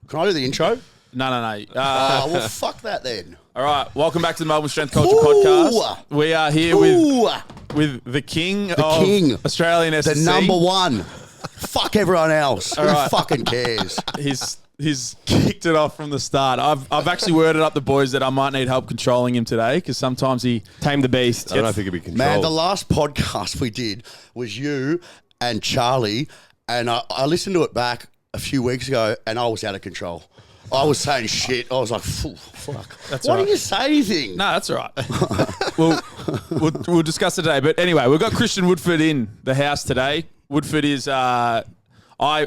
Can I do the intro? No. Well, fuck that then. All right, welcome back to the Melbourne Strength Culture Podcast. We are here with the king of Australian SSC. The number one. Fuck everyone else. Who fucking cares? He's kicked it off from the start. I've actually worded up the boys that I might need help controlling him today because sometimes he tamed the beast. I don't think it'd be controlled. Man, the last podcast we did was you and Charlie, and I listened to it back a few weeks ago, and I was out of control. I was saying shit. I was like, fuck. Why didn't you say anything? No, that's all right. we'll discuss it today. But anyway, we've got Christian Woodford in the house today. Woodford is, I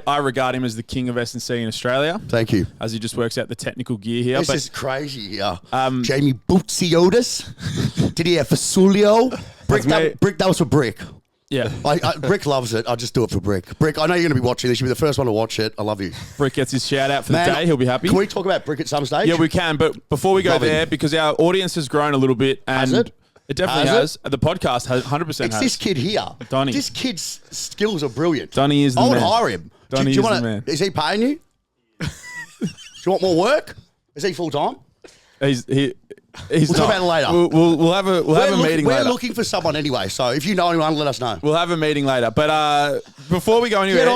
regard him as the king of S&C in Australia. Thank you. As he just works out the technical gear here. This is crazy here. Jamie Bootsiotis. Did he have Fasulio? Brick, that was for Brick. Yeah. Brick loves it. I just do it for Brick. Brick, I know you're going to be watching this. You'll be the first one to watch it. I love you. Brick gets his shout out for the day. He'll be happy. Can we talk about Brick at some stage? Yeah, we can. But before we go there, because our audience has grown a little bit. And has it? It definitely has. The podcast has 100% It's this kid here. Donnie. This kid's skills are brilliant. Donnie is the man. man. I would hire him. Donnie is the man. Is he paying you? Do you want more work? Is he full time? We'll talk about it later. We'll have a meeting later. We're looking for someone anyway, so if you know anyone, let us know. We'll have a meeting later. But before we go anywhere,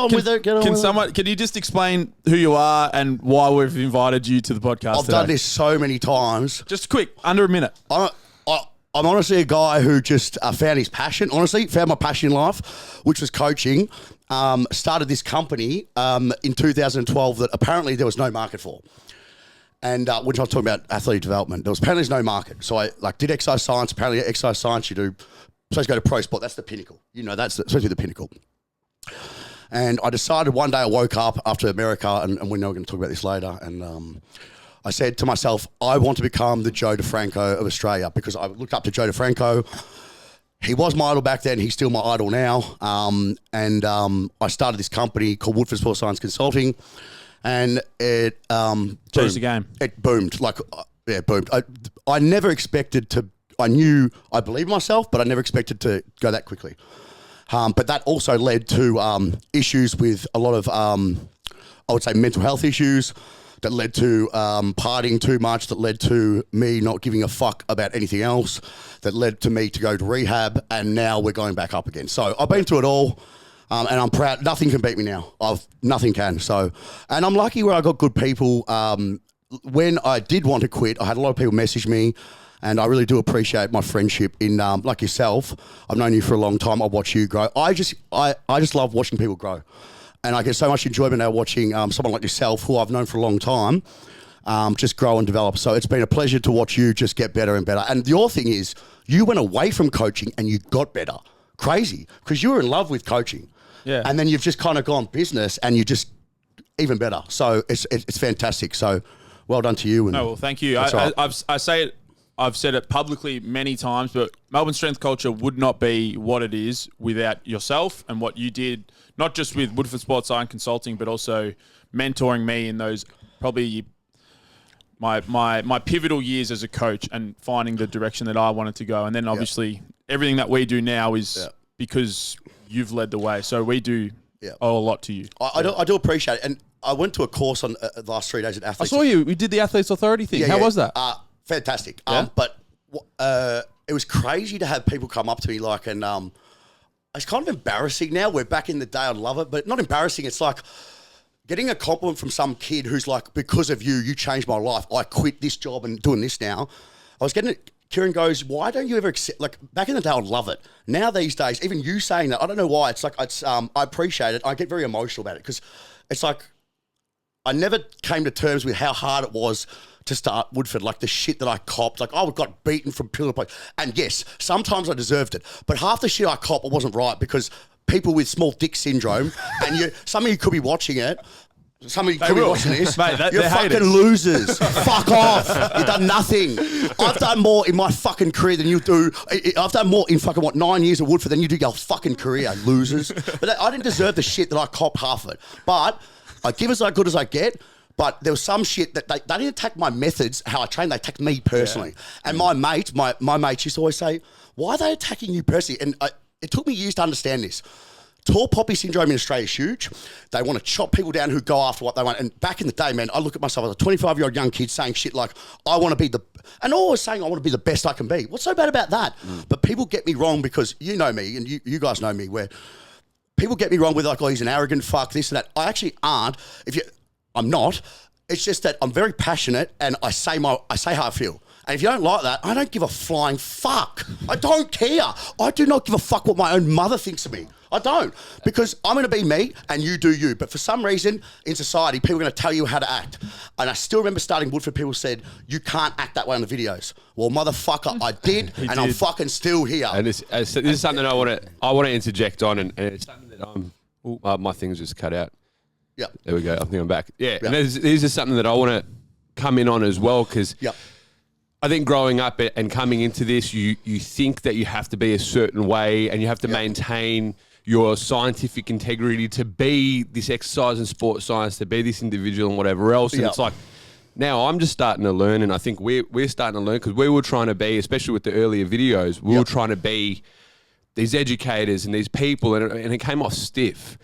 can you just explain who you are and why we've invited you to the podcast I've done this so many times. Just quick, under a minute. I'm honestly a guy who just found his passion. Honestly, found my passion in life, which was coaching. Started this company in 2012 that apparently there was no market for. And when I was talking about athlete development, there was apparently no market. So I did exercise science. Apparently exercise science, you do, supposed to go to pro sport. That's the pinnacle. You know, that's supposed to be the pinnacle. And I decided one day I woke up after America, and we know we're going to talk about this later, and I said to myself, I want to become the Joe DeFranco of Australia because I looked up to Joe DeFranco. He was my idol back then. He's still my idol now. I started this company called Woodford Sports Science Consulting. And it changed the game. It boomed. It boomed. I never expected to. I knew I believed myself, but I never expected to go that quickly. But that also led to issues with a lot of, I would say, mental health issues. That led to partying too much. That led to me not giving a fuck about anything else. That led to me to go to rehab, and now we're going back up again. So I've been through it all. And I'm proud. Nothing can beat me now. Nothing can. So, and I'm lucky where I got good people. When I did want to quit, I had a lot of people message me, and I really do appreciate my friendship in like yourself. I've known you for a long time. I watch you grow. I just love watching people grow, and I get so much enjoyment out of watching someone like yourself, who I've known for a long time, just grow and develop. So it's been a pleasure to watch you just get better and better. And your thing is, you went away from coaching and you got better. Crazy, because you were in love with coaching. Yeah. And then you've just kind of gone business and you're just even better. So it's fantastic. So well done to you. And no, well, thank you. I've said it publicly many times, but Melbourne Strength Culture would not be what it is without yourself and what you did, not just with Woodford Sports Science Consulting, but also mentoring me in those probably my pivotal years as a coach and finding the direction that I wanted to go. And then obviously everything that we do now is because you've led the way. So we do owe a lot to you. I do appreciate it. And I went to a course on the last 3 days at Athletes. I saw you. We did the Athletes Authority thing. How was that? Fantastic. Yeah? But it was crazy to have people come up to me like, and it's kind of embarrassing now. We're back in the day. I love it, but not embarrassing. It's like getting a compliment from some kid who's like, because of you, you changed my life. I quit this job and doing this now. I was getting it. Kieran goes, why don't you ever accept, like back in the day, I'd love it. Now these days, even you saying that, I don't know why. It's like, I appreciate it. I get very emotional about it because it's like, I never came to terms with how hard it was to start Woodford, like the shit that I copped. Like I got beaten from pillar to post. And yes, sometimes I deserved it. But half the shit I copped, it wasn't right because people with small dick syndrome, and some of you could be watching it, some of you could be watching this. Mate, you're fucking losers. Fuck off. You've done nothing. I've done more in my fucking career than you do. I've done more in fucking, 9 years of Woodford than you do your fucking career, losers. But I didn't deserve the shit that I copped half of it. But I give as good as I get. But there was some shit that they didn't attack my methods, how I train, they attacked me personally. Yeah. And my mates used to always say, why are they attacking you personally? And it took me years to understand this. tall poppy syndrome in Australia is huge. They want to chop people down who go after what they want. And back in the day, man, I look at myself as a 25-year-old young kid saying shit like, I want to be and always saying I want to be the best I can be. What's so bad about that? But people get me wrong because you know me and you guys know me where people get me wrong with like, oh, he's an arrogant fuck, this and that. I actually aren't. I'm not. It's just that I'm very passionate and I say how I feel. And if you don't like that, I don't give a flying fuck. I don't care. I do not give a fuck what my own mother thinks of me. I don't. Because I'm going to be me and you do you. But for some reason in society, people are going to tell you how to act. And I still remember starting Woodford, people said, you can't act that way on the videos. Well, motherfucker, I did and I'm fucking still here. And this is something I want to interject on and it's something that my thing's just cut out. Yep. There we go. I think I'm back. Yeah. Yep. And this is something that I want to come in on as well because I think growing up and coming into this, you think that you have to be a certain way and you have to maintain your scientific integrity to be this exercise and sports science, to be this individual and whatever else. And it's like, now I'm just starting to learn and I think we're starting to learn because we were trying to be, especially with the earlier videos, we were trying to be these educators and these people and it came off stiff.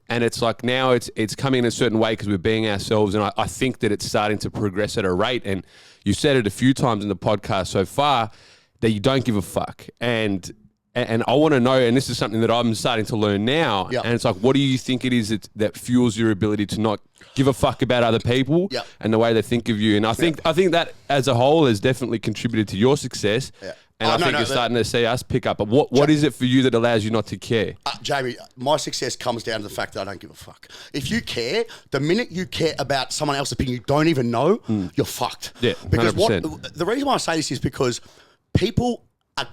And it's like now it's coming in a certain way because we're being ourselves and I think that it's starting to progress at a rate and you said it a few times in the podcast so far that you don't give a fuck. And I want to know, and this is something that I'm starting to learn now, and it's like, what do you think it is that fuels your ability to not give a fuck about other people and the way they think of you? And I think that as a whole has definitely contributed to your success. And I think you're starting to see us pick up. But what is it for you that allows you not to care? Jamie, my success comes down to the fact that I don't give a fuck. If you care, the minute you care about someone else's opinion you don't even know, you're fucked. Yeah, 100%. Because the reason why I say this is because people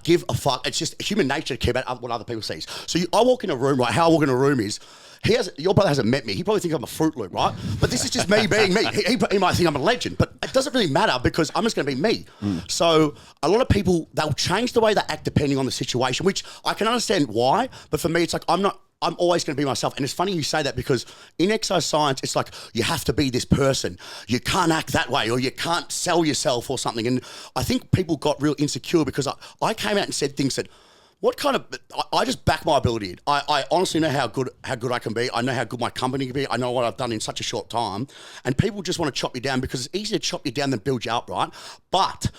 give a fuck. It's just human nature to care about what other people see. So I walk in a room, right? How I walk in a room is, your brother hasn't met me. He probably thinks I'm a Fruit Loop, right? But this is just me being me. He might think I'm a legend, but it doesn't really matter because I'm just going to be me. So a lot of people, they'll change the way they act depending on the situation, which I can understand why. But for me, it's like I'm always going to be myself. And it's funny you say that because in exercise science, it's like you have to be this person. You can't act that way or you can't sell yourself or something. And I think people got real insecure because I came out and said things that, I just back my ability. I honestly know how good I can be. I know how good my company can be. I know what I've done in such a short time. And people just want to chop you down because it's easier to chop you down than build you up, right? But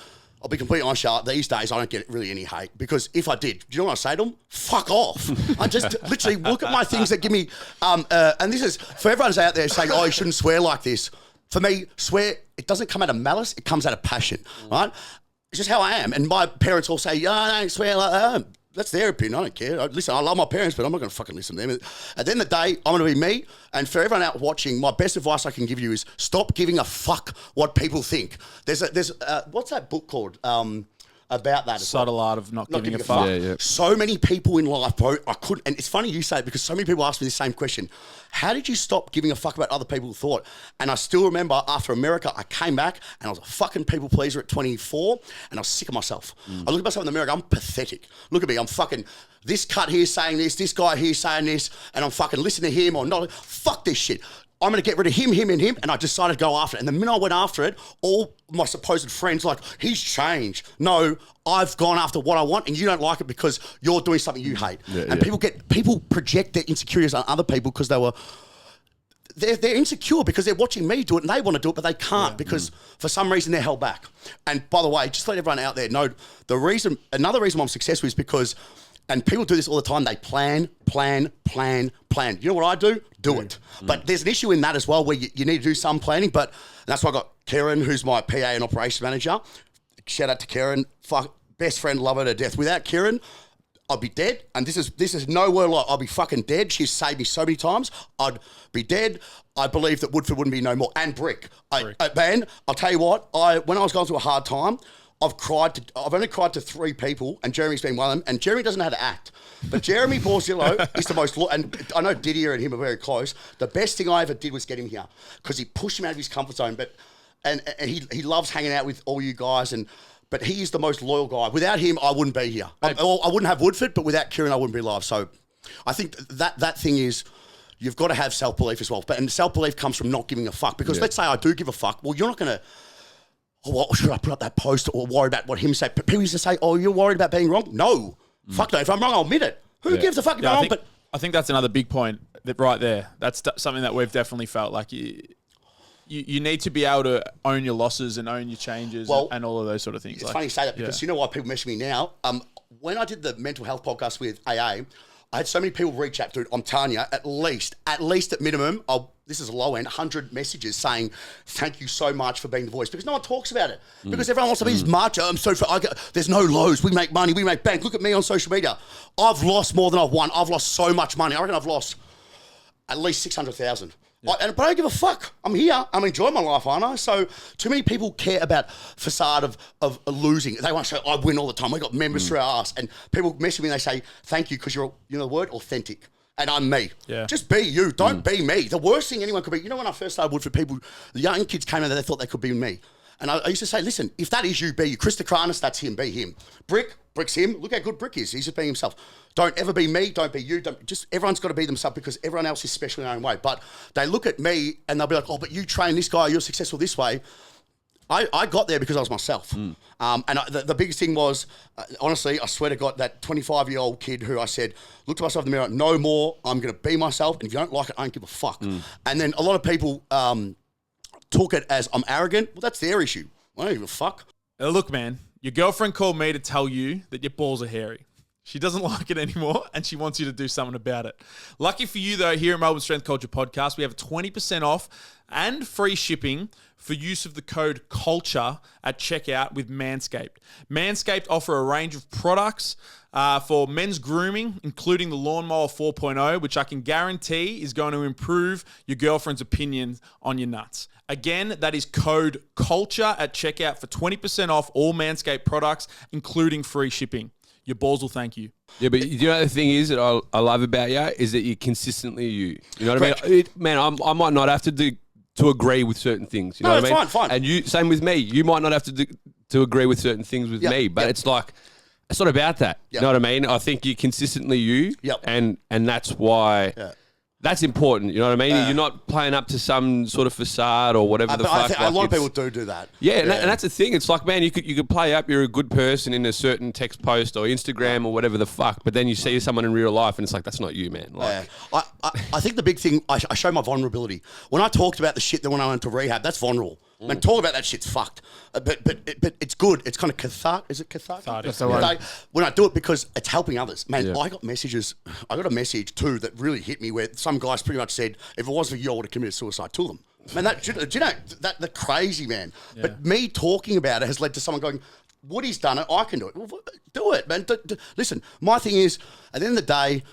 I'll be completely honest, Charlotte, these days I don't get really any hate because if I did, do you know what I say to them? Fuck off. I just literally look at my things that give me, and this is, for everyone out there saying, oh, you shouldn't swear like this. For me, swear, it doesn't come out of malice, it comes out of passion, right? It's just how I am. And my parents all say, I don't swear like that. That's their opinion. I don't care. Listen, I love my parents, but I'm not going to fucking listen to them. At the end of the day, I'm going to be me. And for everyone out watching, my best advice I can give you is stop giving a fuck what people think. There's what's that book called? About that. Subtle art of not giving a fuck. Yeah. So many people in life, bro, and it's funny you say it because so many people ask me the same question. How did you stop giving a fuck about other people's thought? And I still remember after America, I came back and I was a fucking people pleaser at 24 and I was sick of myself. I look at myself in the mirror, I'm pathetic. Look at me, I'm fucking, this cut here saying this guy here saying this, and I'm fucking listening to him or not. Fuck this shit. I'm going to get rid of him, and I decided to go after it. And the minute I went after it, all my supposed friends like, he's changed. No, I've gone after what I want, and you don't like it because you're doing something you hate. People project their insecurities on other people because they're insecure because they're watching me do it and they want to do it, but they can't because for some reason they're held back. And by the way, just let everyone out there know another reason why I'm successful is because, and people do this all the time, they plan. You know what I do? Do it. But there's an issue in that as well where you need to do some planning, but that's why I got Karen, who's my PA and operations manager. Shout out to Karen. Best friend, love her to death. Without Karen, I'd be dead. And this is no word like I'd be fucking dead. She's saved me so many times. I'd be dead. I believe that Woodford wouldn't be no more. And Brick. Man, I'll tell you what, when I was going through a hard time, I've only cried to 3 people, and Jeremy's been one of them. And Jeremy doesn't know how to act. But Jeremy Borzillo is the most, and I know Didier and him are very close. The best thing I ever did was get him here because he pushed him out of his comfort zone. And he loves hanging out with all you guys. But he is the most loyal guy. Without him, I wouldn't be here. I wouldn't have Woodford, but without Kieran, I wouldn't be live. So I think that thing is, you've got to have self-belief as well. And self-belief comes from not giving a fuck. Because let's say I do give a fuck. Well, you're not going to, should I put up that post or worry about what him say? But people used to say, oh, you're worried about being wrong? No. Fuck no. If I'm wrong, I'll admit it. Who gives a fuck if I'm wrong? But I think that's another big point that right there. That's something that we've definitely felt like you need to be able to own your losses and own your changes and all of those sort of things. It's funny you say that because you know why people message me now? When I did the mental health podcast with AA, I had so many people reach out, dude. I'm telling you, at least at minimum, this is a low end, 100 messages saying, thank you so much for being the voice. Because no one talks about it. Because everyone wants to be this macho. There's no lows. We make money. We make bank. Look at me on social media. I've lost more than I've won. I've lost so much money. I reckon I've lost at least 600,000. But I don't give a fuck. I'm here. I'm enjoying my life, aren't I? So too many people care about facade of losing. They want to say, I win all the time. We got members through our ass. And people message me and they say, thank you, because you're, you know the word, authentic. And I'm me. Yeah. Just be you. Don't be me. The worst thing anyone could be, you know when I first started Woodford, the young kids came in there, they thought they could be me. And I used to say, listen, if that is you, be you. Chris Kranis, that's him, be him. Brick's him. Look how good Brick is. He's just being himself. Don't ever be me. Don't be you. Everyone's got to be themselves because everyone else is special in their own way. But they look at me and they'll be like, oh, but you train this guy. You're successful this way. I got there because I was myself. And the biggest thing was, honestly, I swear to God, that 25-year-old kid who I said, look to myself in the mirror, no more. I'm going to be myself. And if you don't like it, I don't give a fuck. And then a lot of people took it as I'm arrogant. Well, that's their issue. I don't give a fuck. Look, man, your girlfriend called me to tell you that your balls are hairy. She doesn't like it anymore, and she wants you to do something about it. Lucky for you, though, here at Melbourne Strength Culture Podcast, we have 20% off and free shipping for use of the code CULTURE at checkout with Manscaped. Manscaped offer a range of products for men's grooming, including the Lawnmower 4.0, which I can guarantee is going to improve your girlfriend's opinion on your nuts. Again, that is code CULTURE at checkout for 20% off all Manscaped products, including free shipping. Your balls will thank you. Yeah, but you know the thing is that I love about you is that you're consistently you. You know what I mean? Man, I might not have to agree with certain things. You know what I mean? Fine. And you, same with me. You might not have to agree with certain things with me, but it's like, it's not about that. You know what I mean? I think you're consistently you, and that's why... Yeah. That's important, you know what I mean? You're not playing up to some sort of facade or whatever the fuck. I think a lot of people do that. Yeah, and that's the thing. It's like, man, you could play up you're a good person in a certain text post or Instagram or whatever the fuck, but then you see someone in real life and it's like, that's not you, man. Like, I think the big thing, I show my vulnerability. When I talked about the shit that when I went to rehab, that's vulnerable. Man, talk about that shit's fucked. But it's good. It's kind of cathartic. Is it cathartic? That's the one. When I do it because it's helping others. Man, I got a message too that really hit me where some guys pretty much said, if it wasn't for you, I would have committed suicide. To them. Man, do you know, the crazy, man. Yeah. But me talking about it has led to someone going, Woody's done it, I can do it. Well, do it, man. Listen, my thing is, at the end of the day,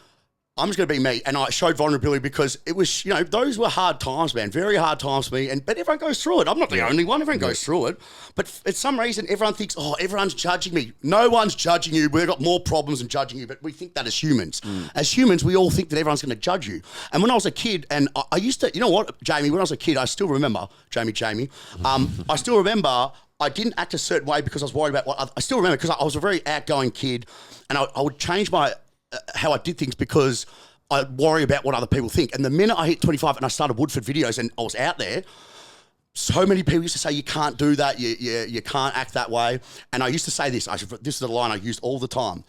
I'm just going to be me. And I showed vulnerability because it was, you know, those were hard times, man. Very hard times for me. But everyone goes through it. I'm not the only one. Everyone goes through it. But for some reason, everyone thinks, oh, everyone's judging me. No one's judging you. We've got more problems than judging you. But we think that as humans. As humans, we all think that everyone's going to judge you. And when I was a kid, and I used to, you know what, Jamie, when I was a kid, I still remember, Jamie, I still remember I didn't act a certain way because I was worried about what, I still remember because I was a very outgoing kid. And I would change my, how I did things because I worry about what other people think. And the minute I hit 25 and I started Woodford videos and I was out there, so many people used to say, you can't do that. You can't act that way. And I used to say this. This is the line I used all the time.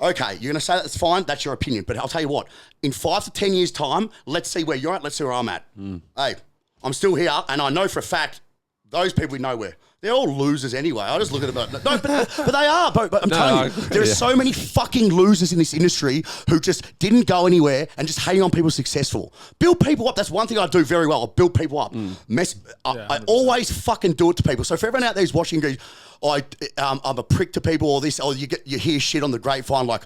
Okay, you're going to say that's fine. That's your opinion. But I'll tell you what, in 5 to 10 years' time, let's see where you're at. Let's see where I'm at. Hey, I'm still here. And I know for a fact, those people we know where. They're all losers anyway. I just look at them. No, but they are. But I'm telling you, there are so many fucking losers in this industry who just didn't go anywhere and just hating on people successful. Build people up. That's one thing I do very well. I build people up. I always fucking do it to people. So for everyone out there who's watching, goes, I'm a prick to people or this, or you hear shit on the grapevine like,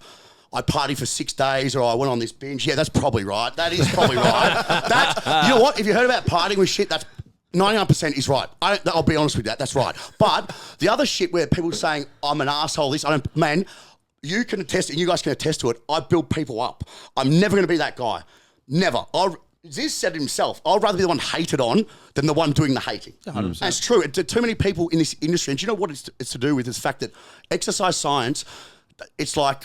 I partied for 6 days or I went on this binge. Yeah, that's probably right. That is probably right. You know what? If you heard about partying with shit, that's 99% is right. I'll be honest with that. That's right. But the other shit where people are saying, I'm an asshole, man, you can attest and you guys can attest to it. I build people up. I'm never going to be that guy. Never. Ziz said it himself, I'd rather be the one hated on than the one doing the hating. 100%. And it's true. Too many people in this industry, and do you know what it's to do with? Is the fact that exercise science, it's like,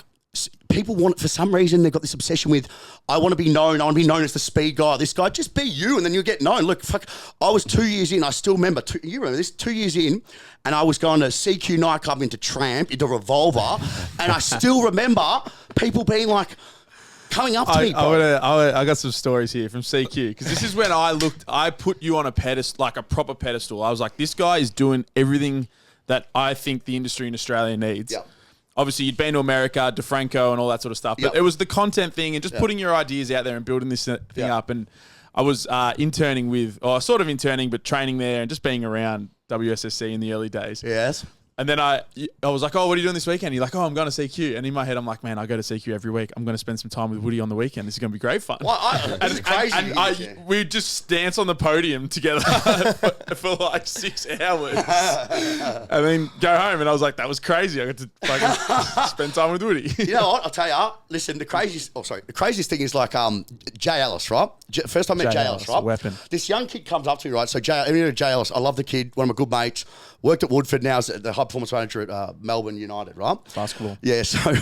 people want, for some reason, they've got this obsession with, I want to be known as the speed guy, this guy. Just be you, and then you'll get known. Look, fuck, I was 2 years in, I still remember, you remember this, 2 years in, and I was going to CQ nightclub into Tramp, into Revolver, and I still remember people being like, coming up to me, bro. I got some stories here from CQ because this is when I put you on a pedestal, like a proper pedestal. I was like, this guy is doing everything that I think the industry in Australia needs. Yep. Obviously, you'd been to America, DeFranco, and all that sort of stuff. But it was the content thing and just putting your ideas out there and building this thing up. And I was interning sort of interning, but training there and just being around WSSC in the early days. Yes. And then I was like, oh, what are you doing this weekend? You're like, oh, I'm going to CQ. And in my head, I'm like, man, I go to CQ every week. I'm going to spend some time with Woody on the weekend. This is going to be great fun. Well, this is crazy. We'd just dance on the podium together for like 6 hours. And then go home. And I was like, that was crazy. I got to fucking spend time with Woody. You know what? I'll tell you. Listen, the craziest thing is like Jay Ellis, right? First time I met Jay Ellis, right? Weapon. This young kid comes up to me, right? So Jay Ellis, I love the kid. One of my good mates. Worked at Woodford, now is the high performance manager at Melbourne United, right? Basketball. Yeah, so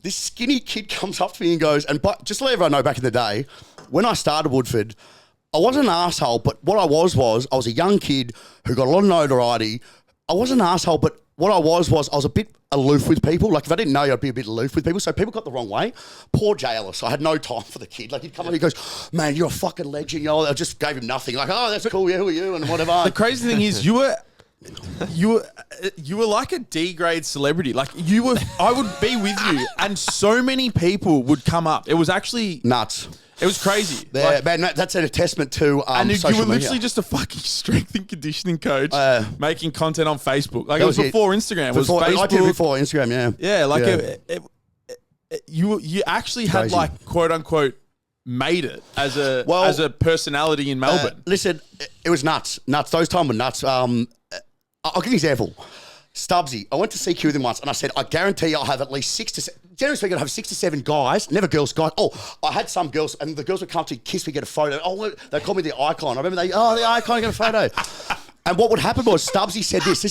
this skinny kid comes up to me and goes, just to let everyone know, back in the day, when I started Woodford, I wasn't an asshole, but what I was I was a young kid who got a lot of notoriety. I wasn't an asshole, but what I was I was a bit aloof with people. Like, if I didn't know you, I'd be a bit aloof with people. So people got the wrong way. Poor Jay Ellis. I had no time for the kid. Like, he'd come up, he goes, man, you're a fucking legend. You know, I just gave him nothing. Like, oh, that's cool. Yeah, who are you? And whatever. The crazy thing is, you were like a D grade celebrity. Like I would be with you, and so many people would come up. It was actually nuts. It was crazy. Man, that's a testament to and social you were literally media. just a fucking strength and conditioning coach making content on Facebook. Like, it was before Instagram. It was Facebook. I did it before Instagram. Yeah. Yeah. Like you actually had Crazy. like quote unquote made it as a personality in Melbourne. Listen, it was nuts. Those times were nuts. I'll give you an example. Stubbsy, I went to CQ with him once and I said, I guarantee you I'll have at least generally speaking, I'll have 6 to 7 guys, never girls, guys. Oh, I had some girls and the girls would come to kiss me, get a photo. Oh, they called me the Icon. I remember the Icon, get a photo. And what would happen was Stubbsy said this,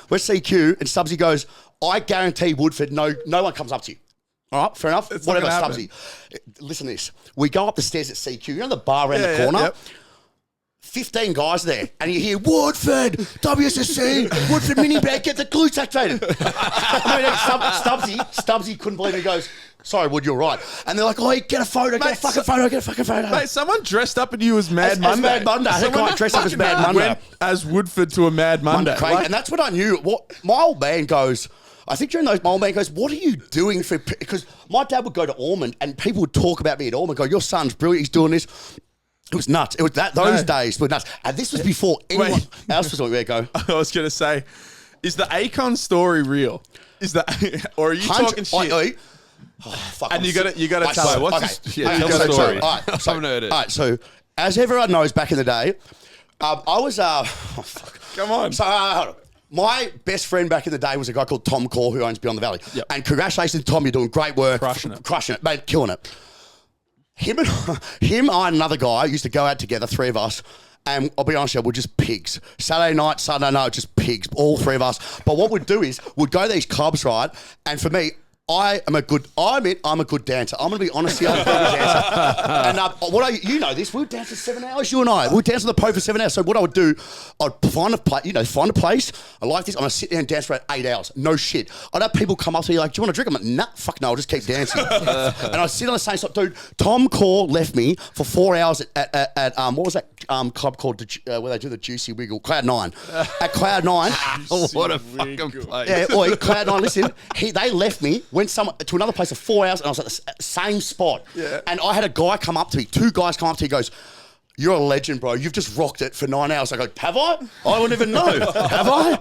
we're CQ, and Stubbsy goes, I guarantee Woodford, no one comes up to you. All right, fair enough. Whatever, Stubbsy. Listen to this. We go up the stairs at CQ, you know the bar around the corner? Yep. 15 guys there, and you hear Woodford, WSSC, Woodford mini bag, get the glutes activated. Stubbsy couldn't believe it. He goes, sorry, Wood, you're right. And they're like, oh, get a photo, get a fucking photo. Mate, someone dressed up at you as Mad Monday. As Mad Monday. Someone dressed up as Mad Monday. Went as Woodford to a Mad Monday. Like, and that's what I knew. My old man goes, I think during those, my old man goes, what are you doing for, because my dad would go to Ormond and people would talk about me at Ormond, go, your son's brilliant, he's doing this. It was nuts. It was those days were nuts. And this was before anyone else was on. There you go. I was going to say, is the Akon story real? Or are you talking shit? Fuck, and you got to tell us. What's tell the story. All right, so, I haven't heard it. All right, so as everyone knows, back in the day, I was Come on. So hold on. My best friend back in the day was a guy called Tom Core who owns Beyond the Valley. Yep. And congratulations, Tom, you're doing great work. Crushing it. Mate, killing it. Him, I and another guy used to go out together, 3 of us, and I'll be honest with you, we're just pigs. Saturday night, Sunday night, just pigs, all 3 of us. But what we'd do is, we'd go to these clubs, right? And for me, I'm a good dancer. I'm going to be honest here, I'm a good dancer. And you know this, we would dance for 7 hours, you and I. We'd dance on the pole for 7 hours. So what I would do, I'd find a place, I like this, I'm going to sit there and dance for 8 hours. No shit. I'd have people come up to me like, do you want a drink? I'm like, nah, fuck no, I'll just keep dancing. And I'd sit on the same spot. Dude, Tom Core left me for 4 hours at what was that club called, where they do the Juicy Wiggle? Cloud 9. At Cloud 9. What a fucking place. Yeah, Cloud 9, listen, they left me, went to another place for 4 hours, and I was at the same spot. Yeah. And I had a guy come up to me, 2 guys come up to me, he goes, you're a legend, bro. You've just rocked it for 9 hours. I go, have I? I wouldn't even know. Have I?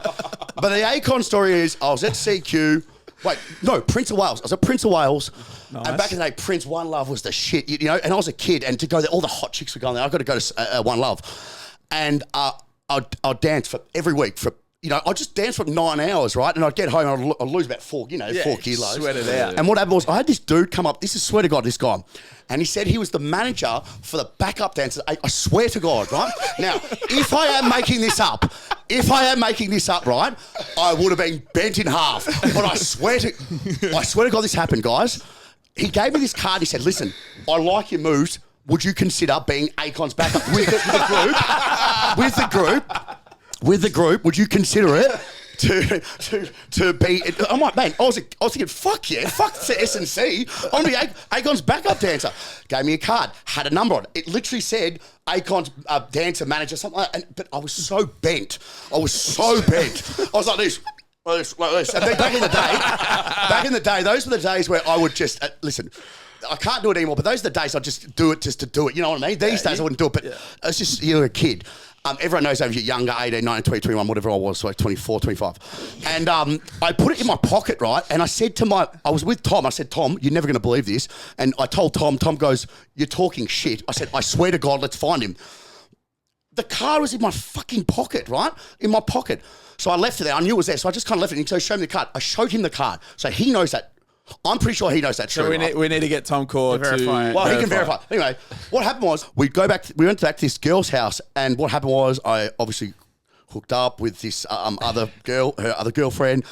But the Akon story is, I was at CQ. Wait, no, Prince of Wales. I was at Prince of Wales. Nice. And back in the day, Prince One Love was the shit. You know, and I was a kid, and to go there, all the hot chicks were going there. I've got to go to One Love. And I'll dance for every week for, you know, I'd just dance for 9 hours, right? And I'd get home and I'd lose about 4 kilos. Sweat it out. And what happened was I had this dude come up. This is, swear to God, this guy. And he said he was the manager for the backup dancers. I swear to God, right? Now, if I am making this up, right, I would have been bent in half. But I swear to God, this happened, guys. He gave me this card. He said, listen, I like your moves. Would you consider being Akon's backup with the group? With the group, would you consider it? to be. I'm like, man, I was thinking, fuck yeah, fuck the S&C. I'm going to be Akon's backup dancer. Gave me a card, had a number on it. It literally said Akon's dancer manager, something like that. But I was so bent. I was like this. Like this. And then back in the day, those were the days where I would just listen. I can't do it anymore, but those are the days I just do it just to do it. You know what I mean? These days I wouldn't do it, but it's just, you're a kid. Everyone knows that if you're younger, 18, 19, 20, 21, whatever I was, so like 24, 25. And I put it in my pocket, right? And I said I was with Tom. I said, Tom, you're never going to believe this. And I told Tom goes, you're talking shit. I said, I swear to God, let's find him. The card was in my fucking pocket, right? In my pocket. So I left it there. I knew it was there. So I just kind of left it. And so he showed me the card. I showed him the card. So he knows that. I'm pretty sure he knows that's true. So we need to get Tom Core to verify. Well, he can verify. Anyway, what happened was we went back to this girl's house, and what happened was I obviously hooked up with this other girl, her other girlfriend,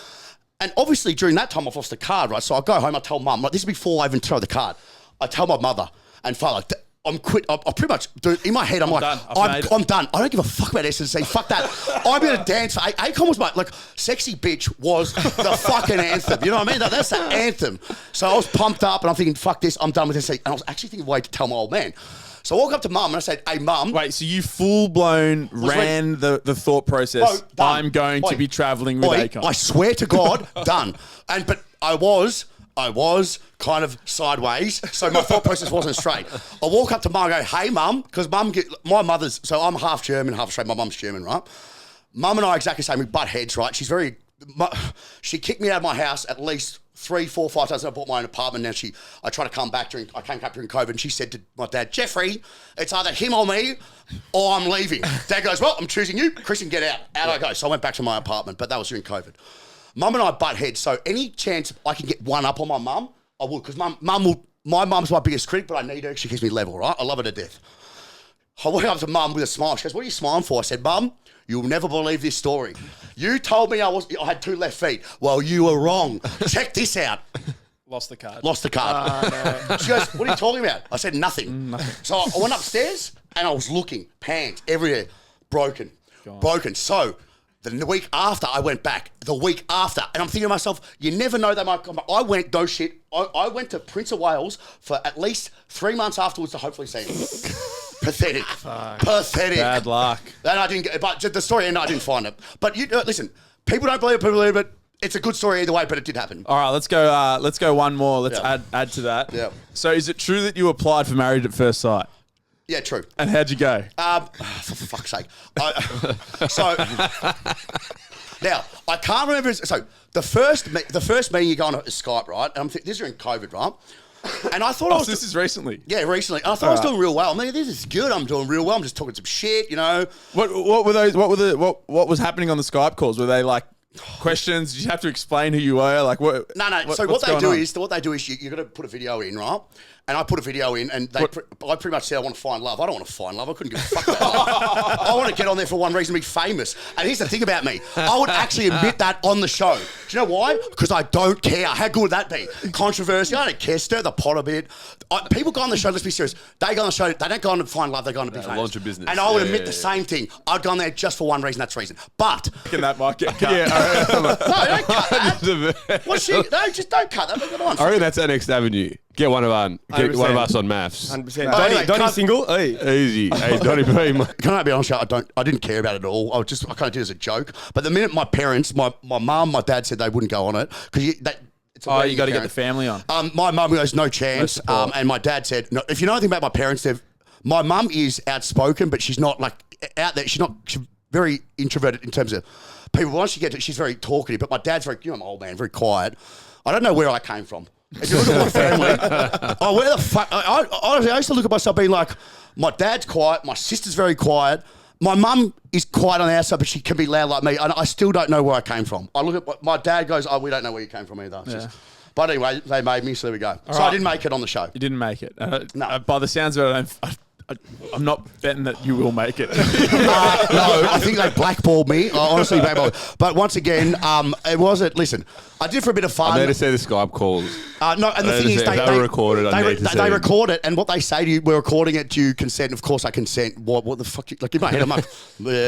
and obviously during that time I've lost the card, right? So I go home, I tell mum, like, this is before I even throw the card. I tell my mother and father, I'm quit. I pretty much do in my head. I'm like, done. I'm done. I don't give a fuck about S&C. Fuck that. I'm gonna dance for Akon was my sexy bitch was the fucking anthem. You know what I mean? That's the anthem. So I was pumped up and I'm thinking, fuck this. I'm done with S&C. And I was actually thinking, wait to tell my old man. So I walk up to mum and I said, hey mum. Wait, so you full blown ran the thought process. Bro, I'm going to be travelling with Akon. I swear to God, done. But I was kind of sideways, so my thought process wasn't straight. I walk up to mum and go, hey mum, because my mother's, so I'm half German, half Australian, my mum's German, right? Mum and I are exactly the same, we butt heads, right? She kicked me out of my house at least 3, 4, 5 times. I bought my own apartment. Now I tried to come back I came back during COVID, and she said to my dad, Jeffrey, it's either him or me, or I'm leaving. Dad goes, well, I'm choosing you. Christian, get out. Out I go. So I went back to my apartment, but that was during COVID. Mum and I butt heads, so any chance I can get one up on my mum, I would, because my mum's my biggest critic, but I need her. She keeps me level, right? I love her to death. I went up to mum with a smile. She goes, what are you smiling for? I said, Mum, you'll never believe this story. You told me I had 2 left feet. Well, you were wrong. Check this out. Lost the card. No. She goes, what are you talking about? I said, nothing. So I went upstairs and I was looking, pants everywhere, broken. So the week after I went back, and I'm thinking to myself, you never know they might come back. I went, no shit, I went to Prince of Wales for at least 3 months afterwards to hopefully see him. Pathetic. Pathetic. Bad luck. And I didn't get, but the story ended, I didn't find it. But listen, people don't believe it, people believe it. It's a good story either way, but it did happen. All right, let's go one more. Let's add to that. Yeah. So is it true that you applied for Married at First Sight? Yeah, true. And how'd you go? For fuck's sake. Now, I can't remember. So the first meeting you go on is Skype, right? And this is during COVID, right? And I thought this is recently. Yeah, recently. And I thought I was doing real well. I mean, this is good. I'm doing real well. I'm just talking some shit, you know. What were those? What was happening on the Skype calls? Were they like questions? Did you have to explain who you were? Like what? No. So what they do is you got to put a video in, right? And I put a video in, and I pretty much said I want to find love. I don't want to find love. I couldn't give a fuck about love. I want to get on there for one reason, be famous. And here's the thing about me. I would actually admit that on the show. Do you know why? Because I don't care. How good would that be? Controversy. I don't care. Stir the pot a bit. People go on the show, let's be serious. They go on the show, they don't go on to find love, they go on to be famous. Launch a business. And I would admit the same thing. I'd go on there just for one reason, that's the reason. But... Can that might get cut? No, don't cut that. No, just don't cut that. I reckon that's our next avenue. Get one of us on maths. 100%. Donnie's single? Hey. Easy. Hey, Donnie B. Can I be honest? I didn't care about it at all. I kind of did it as a joke. But the minute my parents, my mum, my dad said they wouldn't go on it because you got to get the family on. My mum goes, no chance. And my dad said, no. If you know anything about my parents, my mum is outspoken, but she's not like out there. She's very introverted in terms of people. Once she gets it, she's very talkative. But my dad's very, I'm an old man, very quiet. I don't know where I came from. If you look at my family, where the fuck? Honestly, I used to look at myself being like, my dad's quiet, my sister's very quiet, my mum is quiet on the outside, but she can be loud like me, and I still don't know where I came from. I look at my dad goes, we don't know where you came from either. Yeah. But anyway, they made me, so there we go. I didn't make it on the show. You didn't make it. No. By the sounds of it, I'm not betting that you will make it. No, I think they blackballed me. Honestly, blackballed. But once again, it wasn't. Listen, I did it for a bit of fun. I need to see the Skype calls. No, and the thing is, they record it. They record it, and what they say to you, we're recording it. Do you consent? Of course, I consent. What the fuck? Like in my head, I'm like,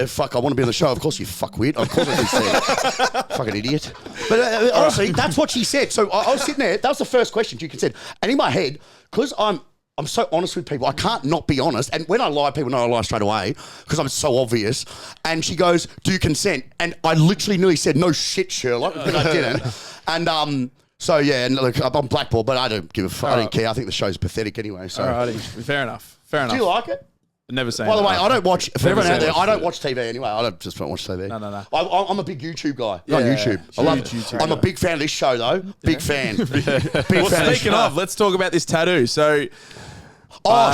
fuck. I want to be on the show. Of course, you fuckwit. Of course, I consent. Fucking idiot. But honestly, that's what she said. So I was sitting there. That was the first question. Do you consent? And in my head, because I'm so honest with people. I can't not be honest. And when I lie, people know I lie straight away because I'm so obvious. And she goes, do you consent? And I literally nearly said, no shit, Sherlock, but I didn't. And so, yeah, and look, I'm blackballed, but I don't give a fuck. I don't care. I think the show's pathetic anyway. So. Alrighty, fair enough. Do you like it? Never saying. By the way, I don't watch. For everyone out there, I don't watch TV anyway. I don't watch TV. No. I'm a big YouTube guy. Yeah, on YouTube. I love YouTube. I'm a big fan of this show, though. Big fan. Big fan. Speaking of, let's talk about this tattoo. So.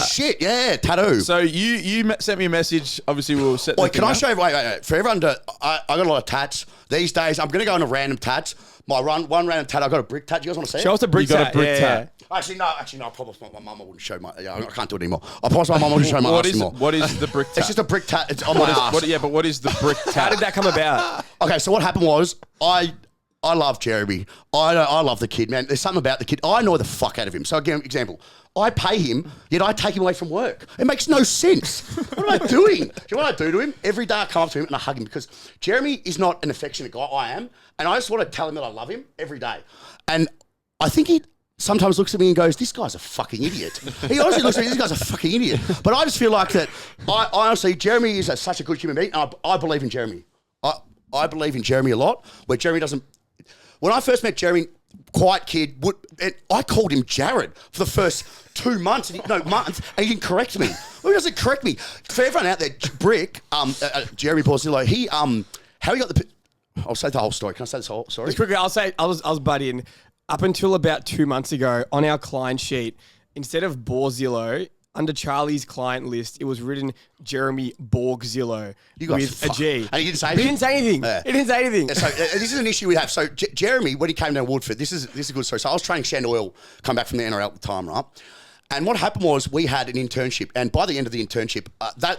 Shit! Yeah, tattoo. So you sent me a message. Obviously, we'll set. Wait, can I show you? Wait. For everyone I got a lot of tats these days. I'm gonna go on a random tats. One random tat. I got a brick tat. You guys want to see it? Show us the brick tat. Got a brick tat. Actually, no. I promise my mum I wouldn't show my. Yeah, I can't do it anymore. I promise my mum I wouldn't show my ass anymore. What is the brick tat? It's just a brick tat. It's on my ass. But what is the brick tat? How did that come about? Okay, so what happened was I love Jeremy. I love the kid, man. There's something about the kid. I annoy the fuck out of him. So again, example. I pay him, yet I take him away from work. It makes no sense. What am I doing? Do you know what I do to him? Every day I come up to him and I hug him because Jeremy is not an affectionate guy. I am. And I just want to tell him that I love him every day. And I think he sometimes looks at me and goes, this guy's a fucking idiot. He honestly looks at me, this guy's a fucking idiot. But I just feel like that, I honestly, Jeremy is such a good human being. And I believe in Jeremy. I believe in Jeremy a lot, where Jeremy doesn't. When I first met Jeremy, quiet kid, I called him Jared for the first 2 months, and he didn't correct me. Well, he doesn't correct me. For everyone out there, Brick, Jeremy Borzillo, how he got the. I'll say the whole story. Can I say this whole story? Just quickly, I'll say I was buddying up until about 2 months ago on our client sheet. Instead of Borzillo, under Charlie's client list, it was written Jeremy Borzillo with a G. And he didn't say anything? He didn't say anything. Yeah. He didn't say anything. So this is an issue we have. So Jeremy, when he came down Woodford, this is a good story. So I was training Shandoyle, come back from the NRL at the time, right? And what happened was we had an internship. And by the end of the internship,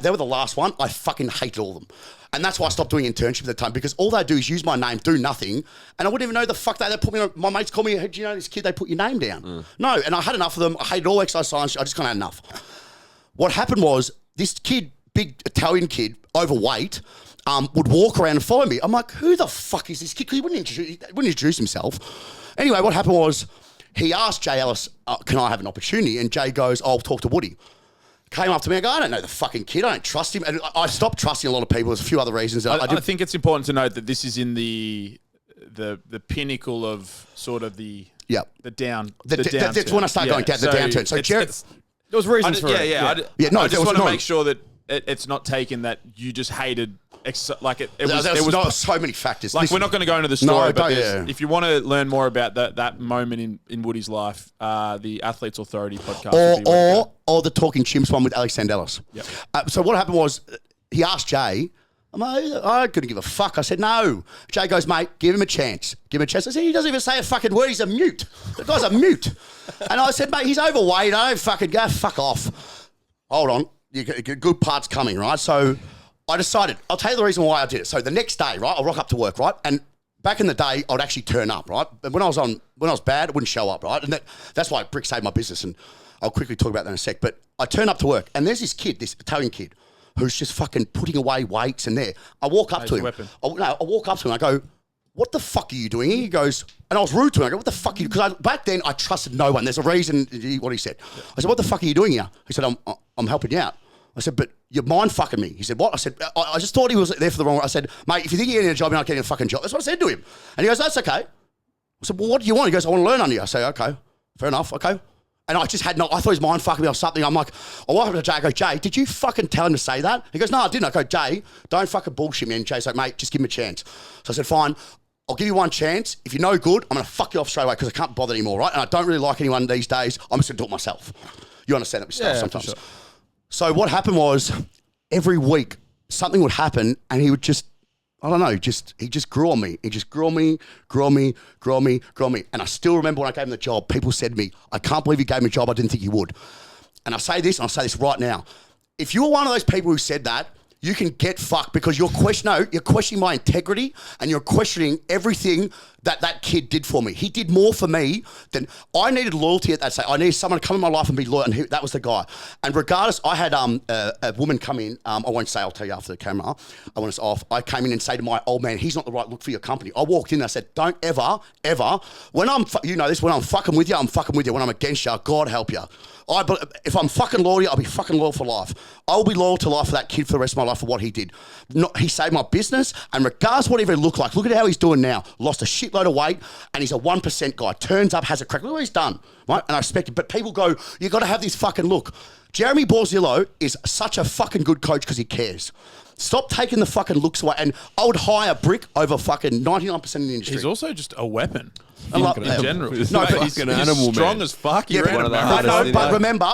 they were the last one. I fucking hated all of them. And that's why I stopped doing internships at the time, because all they do is use my name, do nothing, and I wouldn't even know the fuck they put me on. My mates call me, hey, do you know this kid, they put your name down? No, and I had enough of them. I hated all exercise science. I just kind of had enough. What happened was this kid, big Italian kid, overweight, would walk around and follow me. I'm like, who the fuck is this kid? Because he wouldn't introduce himself. Anyway, what happened was he asked Jay Ellis, can I have an opportunity? And Jay goes, I'll talk to Woody. Came up to me and go, I don't know the fucking kid. I don't trust him. And I stopped trusting a lot of people. There's a few other reasons. I think it's important to note that this is in the pinnacle of sort of the down. That's when I start going down the downturn. So Jared, there was reasons for it. I just want to make sure that it's not taken that you just hated. There was so many factors. Like, we're not going to go into the story, but if you want to learn more about that moment in Woody's life, the Athletes Authority podcast, or the Talking Chimps one with Alex Sandelis. Yep. So what happened was he asked Jay. I couldn't give a fuck. I said no. Jay goes, mate, give him a chance. Give him a chance. I said, he doesn't even say a fucking word. He's a mute. The guy's a mute. And I said, mate, he's overweight. I don't fucking go. Fuck off. Hold on. Good part's coming, right? So I decided, I'll tell you the reason why I did it. So the next day, right, I'll rock up to work, right? And back in the day, I'd actually turn up, right? But when I was bad, I wouldn't show up, right? And that's why Brick saved my business. And I'll quickly talk about that in a sec. But I turn up to work, and there's this kid, this Italian kid, who's just fucking putting away weights and there. I walk up to him. I walk up to him. I go, what the fuck are you doing? He goes, and I was rude to him. I go, what the fuck are you? Because back then, I trusted no one. There's a reason what he said. I said, what the fuck are you doing here? He said, I'm helping you out. I said, but you're mind fucking me. He said, what? I said, I just thought he was there for the wrong reason. I said, mate, if you think you're getting a job, you're not getting a fucking job. That's what I said to him. And he goes, that's okay. I said, well, what do you want? He goes, I want to learn on you. I say, okay, fair enough, okay. And I just I thought he was mind fucking me or something. I'm like, I walk up to Jay, I go, Jay, did you fucking tell him to say that? He goes, no, I didn't. I go, Jay, don't fucking bullshit me. And Jay's like, mate, just give him a chance. So I said, fine, I'll give you one chance. If you're no good, I'm going to fuck you off straight away because I can't bother anymore, right? And I don't really like anyone these days. I'm just going to do it myself. You understand that stuff sometimes. Sure. So what happened was every week something would happen and he would just, I don't know, he just grew on me. He just grew on me. And I still remember when I gave him the job, people said to me, I can't believe you gave me a job. I didn't think you would. And I say this, and I'll say this right now. if you're one of those people who said that, you can get fucked because you're questioning my integrity and you're questioning everything that kid did for me. He did more for me than I needed loyalty at that stage. I needed someone to come in my life and be loyal, and that was the guy. And regardless, I had a woman come in. I won't say. I'll tell you after the camera. When it's off, I came in and say to my old man, "He's not the right look for your company." I walked in and I said, "Don't ever, when I'm fucking with you, I'm fucking with you. When I'm against you, God help you. If I'm fucking loyal to you, I'll be fucking loyal for life. I'll be loyal to life for that kid for the rest of my life for what he did. He saved my business, and regardless of whatever he looked like, look at how he's doing now. Lost a shitload of weight, and he's a 1% guy. Turns up, has a crack. Look what he's done, right? And I respect it. But people go, you got to have this fucking look. Jeremy Borzillo is such a fucking good coach because he cares. Stop taking the fucking looks away. And I would hire Brick over fucking 99% in the industry. He's also just a weapon. In general. No, but he's an animal, strong man. as fuck. Yeah, but remember,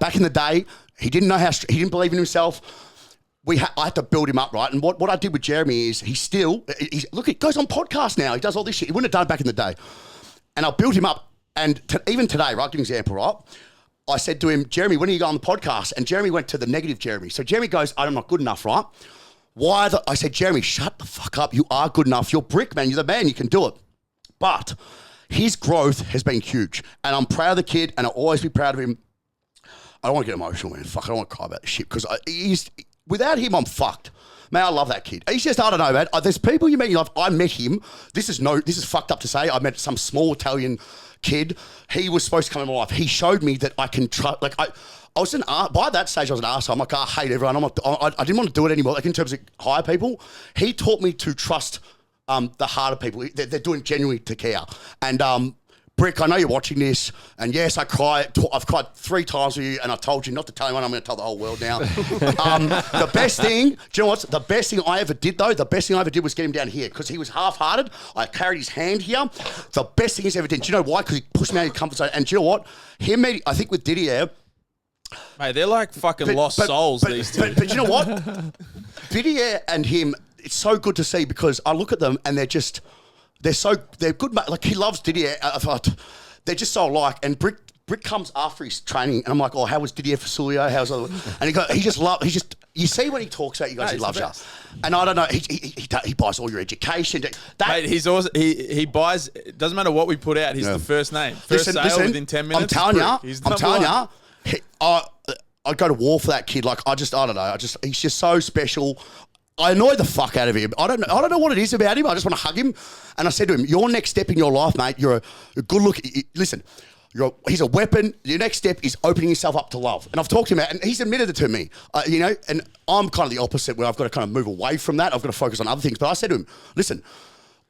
back in the day, he didn't know he didn't believe in himself. I had to build him up, right? And what I did with Jeremy is he's look, he goes on podcasts now. He does all this shit. He wouldn't have done it back in the day. And I built him up. And even today, right, give you an example, right? I said to him, Jeremy, when are you going on the podcast? And Jeremy went to the negative Jeremy. So Jeremy goes, I'm not good enough, right? I said, Jeremy, shut the fuck up. You are good enough. You're Brick, man. You're the man. You can do it. But his growth has been huge. And I'm proud of the kid, and I'll always be proud of him. I don't want to get emotional, man. Fuck, I don't want to cry about this shit because without him, I'm fucked. Man, I love that kid. He's just, I don't know, man. There's people you meet in your life. I met him. This is fucked up to say. I met some small Italian kid. He was supposed to come in my life. He showed me that I can trust. Like I was by that stage, I was an arsehole. I'm like, I hate everyone. I didn't want to do it anymore. Like in terms of hire people, he taught me to trust the harder people. They're doing genuinely to care. And Brick, I know you're watching this, and yes, I've cried 3 times with you, and I told you not to tell anyone. I'm going to tell the whole world now. The best thing, do you know what? The best thing I ever did, though, was get him down here because he was half-hearted. I carried his hand here. The best thing he's ever did. Do you know why? Because he pushed me out of his comfort zone. And do you know what? I think with Didier, mate, they're like fucking lost souls, these two. But you know what? Didier and him, it's so good to see because I look at them and they're good. Like he loves Didier. They're just so alike. And Brick comes after his training, and I'm like, oh, how was Didier Fasulio? How's other? And you see when he talks about you guys, he loves you. And I don't know, he buys all your education. Mate, he's also he buys. It doesn't matter what we put out. He's the first name. First sale within 10 minutes. I'm telling you, I'd go to war for that kid. Like I don't know. He's just so special. I annoy the fuck out of him. I don't know what it is about him. I just want to hug him. And I said to him, your next step in your life, mate, you're a good look. Listen, he's a weapon. Your next step is opening yourself up to love. And I've talked to him, and he's admitted it to me, and I'm kind of the opposite where I've got to kind of move away from that. I've got to focus on other things. But I said to him, listen,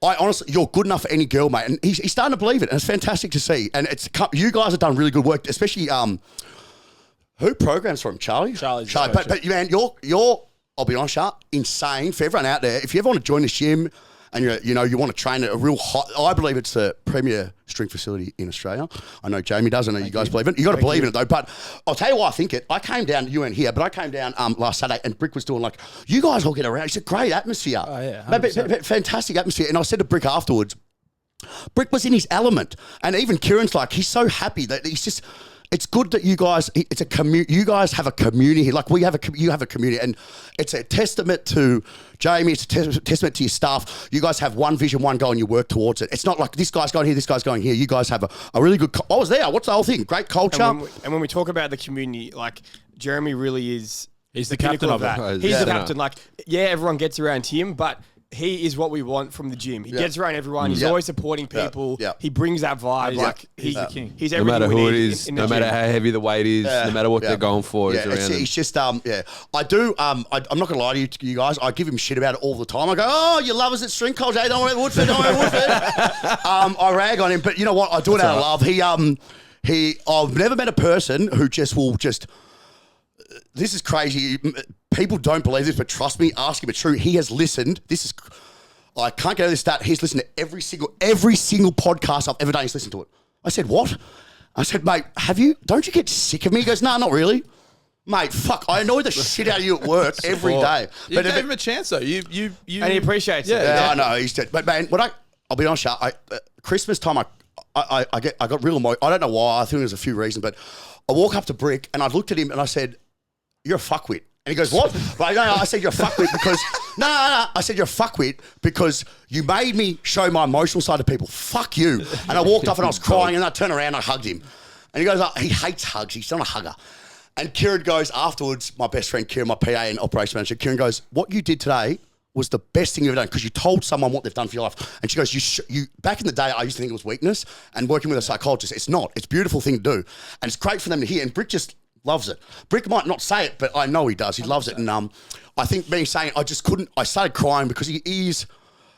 I honestly, you're good enough for any girl, mate. And he's starting to believe it. And it's fantastic to see. And you guys have done really good work, especially, who programs for him? Charlie? Charlie. But man, you're I'll be honest, insane for everyone out there. If you ever want to join this gym and you want to train at a real high, I believe it's the premier strength facility in Australia. I know Jamie does. I know you guys believe it. You got to believe in it though. But I'll tell you why I think it. I came down. You weren't here, but I came down last Saturday, and Brick was doing like, you guys all get around. It's a great atmosphere. Oh yeah, fantastic atmosphere. And I said to Brick afterwards, Brick was in his element, and even Kieran's like, he's so happy that he's just. It's good that you guys. It's a community. You guys have a community here. Like you have a community, and it's a testament to Jamie. It's a testament to your staff. You guys have one vision, one goal, and you work towards it. It's not like this guy's going here, this guy's going here. You guys have a really good. I was there. What's the whole thing? Great culture. And when we talk about the community, like Jeremy really is. He's the captain of that. He's the captain. Like, yeah, everyone gets around him, but. He is what we want from the gym. He gets around everyone. He's always supporting people. He brings that vibe. Like he's the king. He's no matter who it is, no matter how heavy the weight is, no matter what they're going for. It's just I do. I'm not gonna lie to you guys. I give him shit about it all the time. I go, oh, you love us at String Culture. Don't worry, Woodford. I rag on him, but you know what? I do it out of love. I've never met a person who will just. This is crazy. People don't believe this, but trust me, ask him. It's true. He has listened. I can't get over this stat. He's listened to every single podcast I've ever done. He's listened to it. I said, what? I said, mate, don't you get sick of me? He goes, no, not really. Mate, fuck, I annoy the shit out of you at work every day. You gave him a chance, though. You and he appreciates it. Yeah, I know. He's dead. But man, I'll be honest, Christmas time, I got real emotional. I don't know why. I think there's a few reasons, but I walk up to Brick and I looked at him and I said, you're a fuckwit. And he goes, what? Like, no, I said, you're a fuckwit because, no. I said, you're a fuckwit because you made me show my emotional side to people. Fuck you. And I walked off and I was crying and I turned around and I hugged him. And he goes, he hates hugs. He's not a hugger. And Kieran goes afterwards, my best friend Kieran, my PA and operations manager, Kieran goes, what you did today was the best thing you've ever done because you told someone what they've done for your life. And she goes, you back in the day, I used to think it was weakness, and working with a psychologist, it's not. It's a beautiful thing to do. And it's great for them to hear. And Brick just loves it. Brick might not say it, but I know he does. He loves it. And I think me saying, I started crying because he's,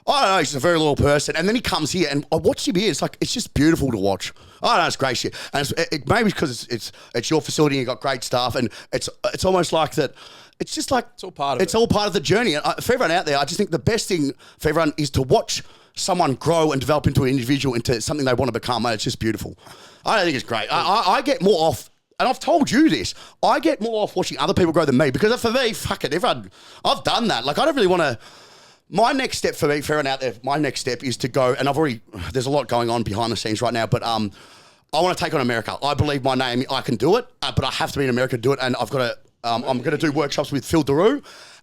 I don't know, he's a very loyal person. And then he comes here and I watch him here. It's just beautiful to watch. I don't know, it's great shit. And maybe because it's your facility and you've got great staff and it's almost like that. It's just like it's all part of it. It's all part of the journey. And for everyone out there, I just think the best thing for everyone is to watch someone grow and develop into an individual, into something they want to become. And it's just beautiful. I think it's great. I get more off, and I've told you this, I get more off watching other people grow than me because for me, fuck it, everyone, I've done that. Like, I don't really want to. My next step for me, for everyone out there, my next step is to go, and there's a lot going on behind the scenes right now, but I want to take on America. I believe my name, I can do it, but I have to be in America to do it, and I've got to. I'm going to do workshops with Phil Daru,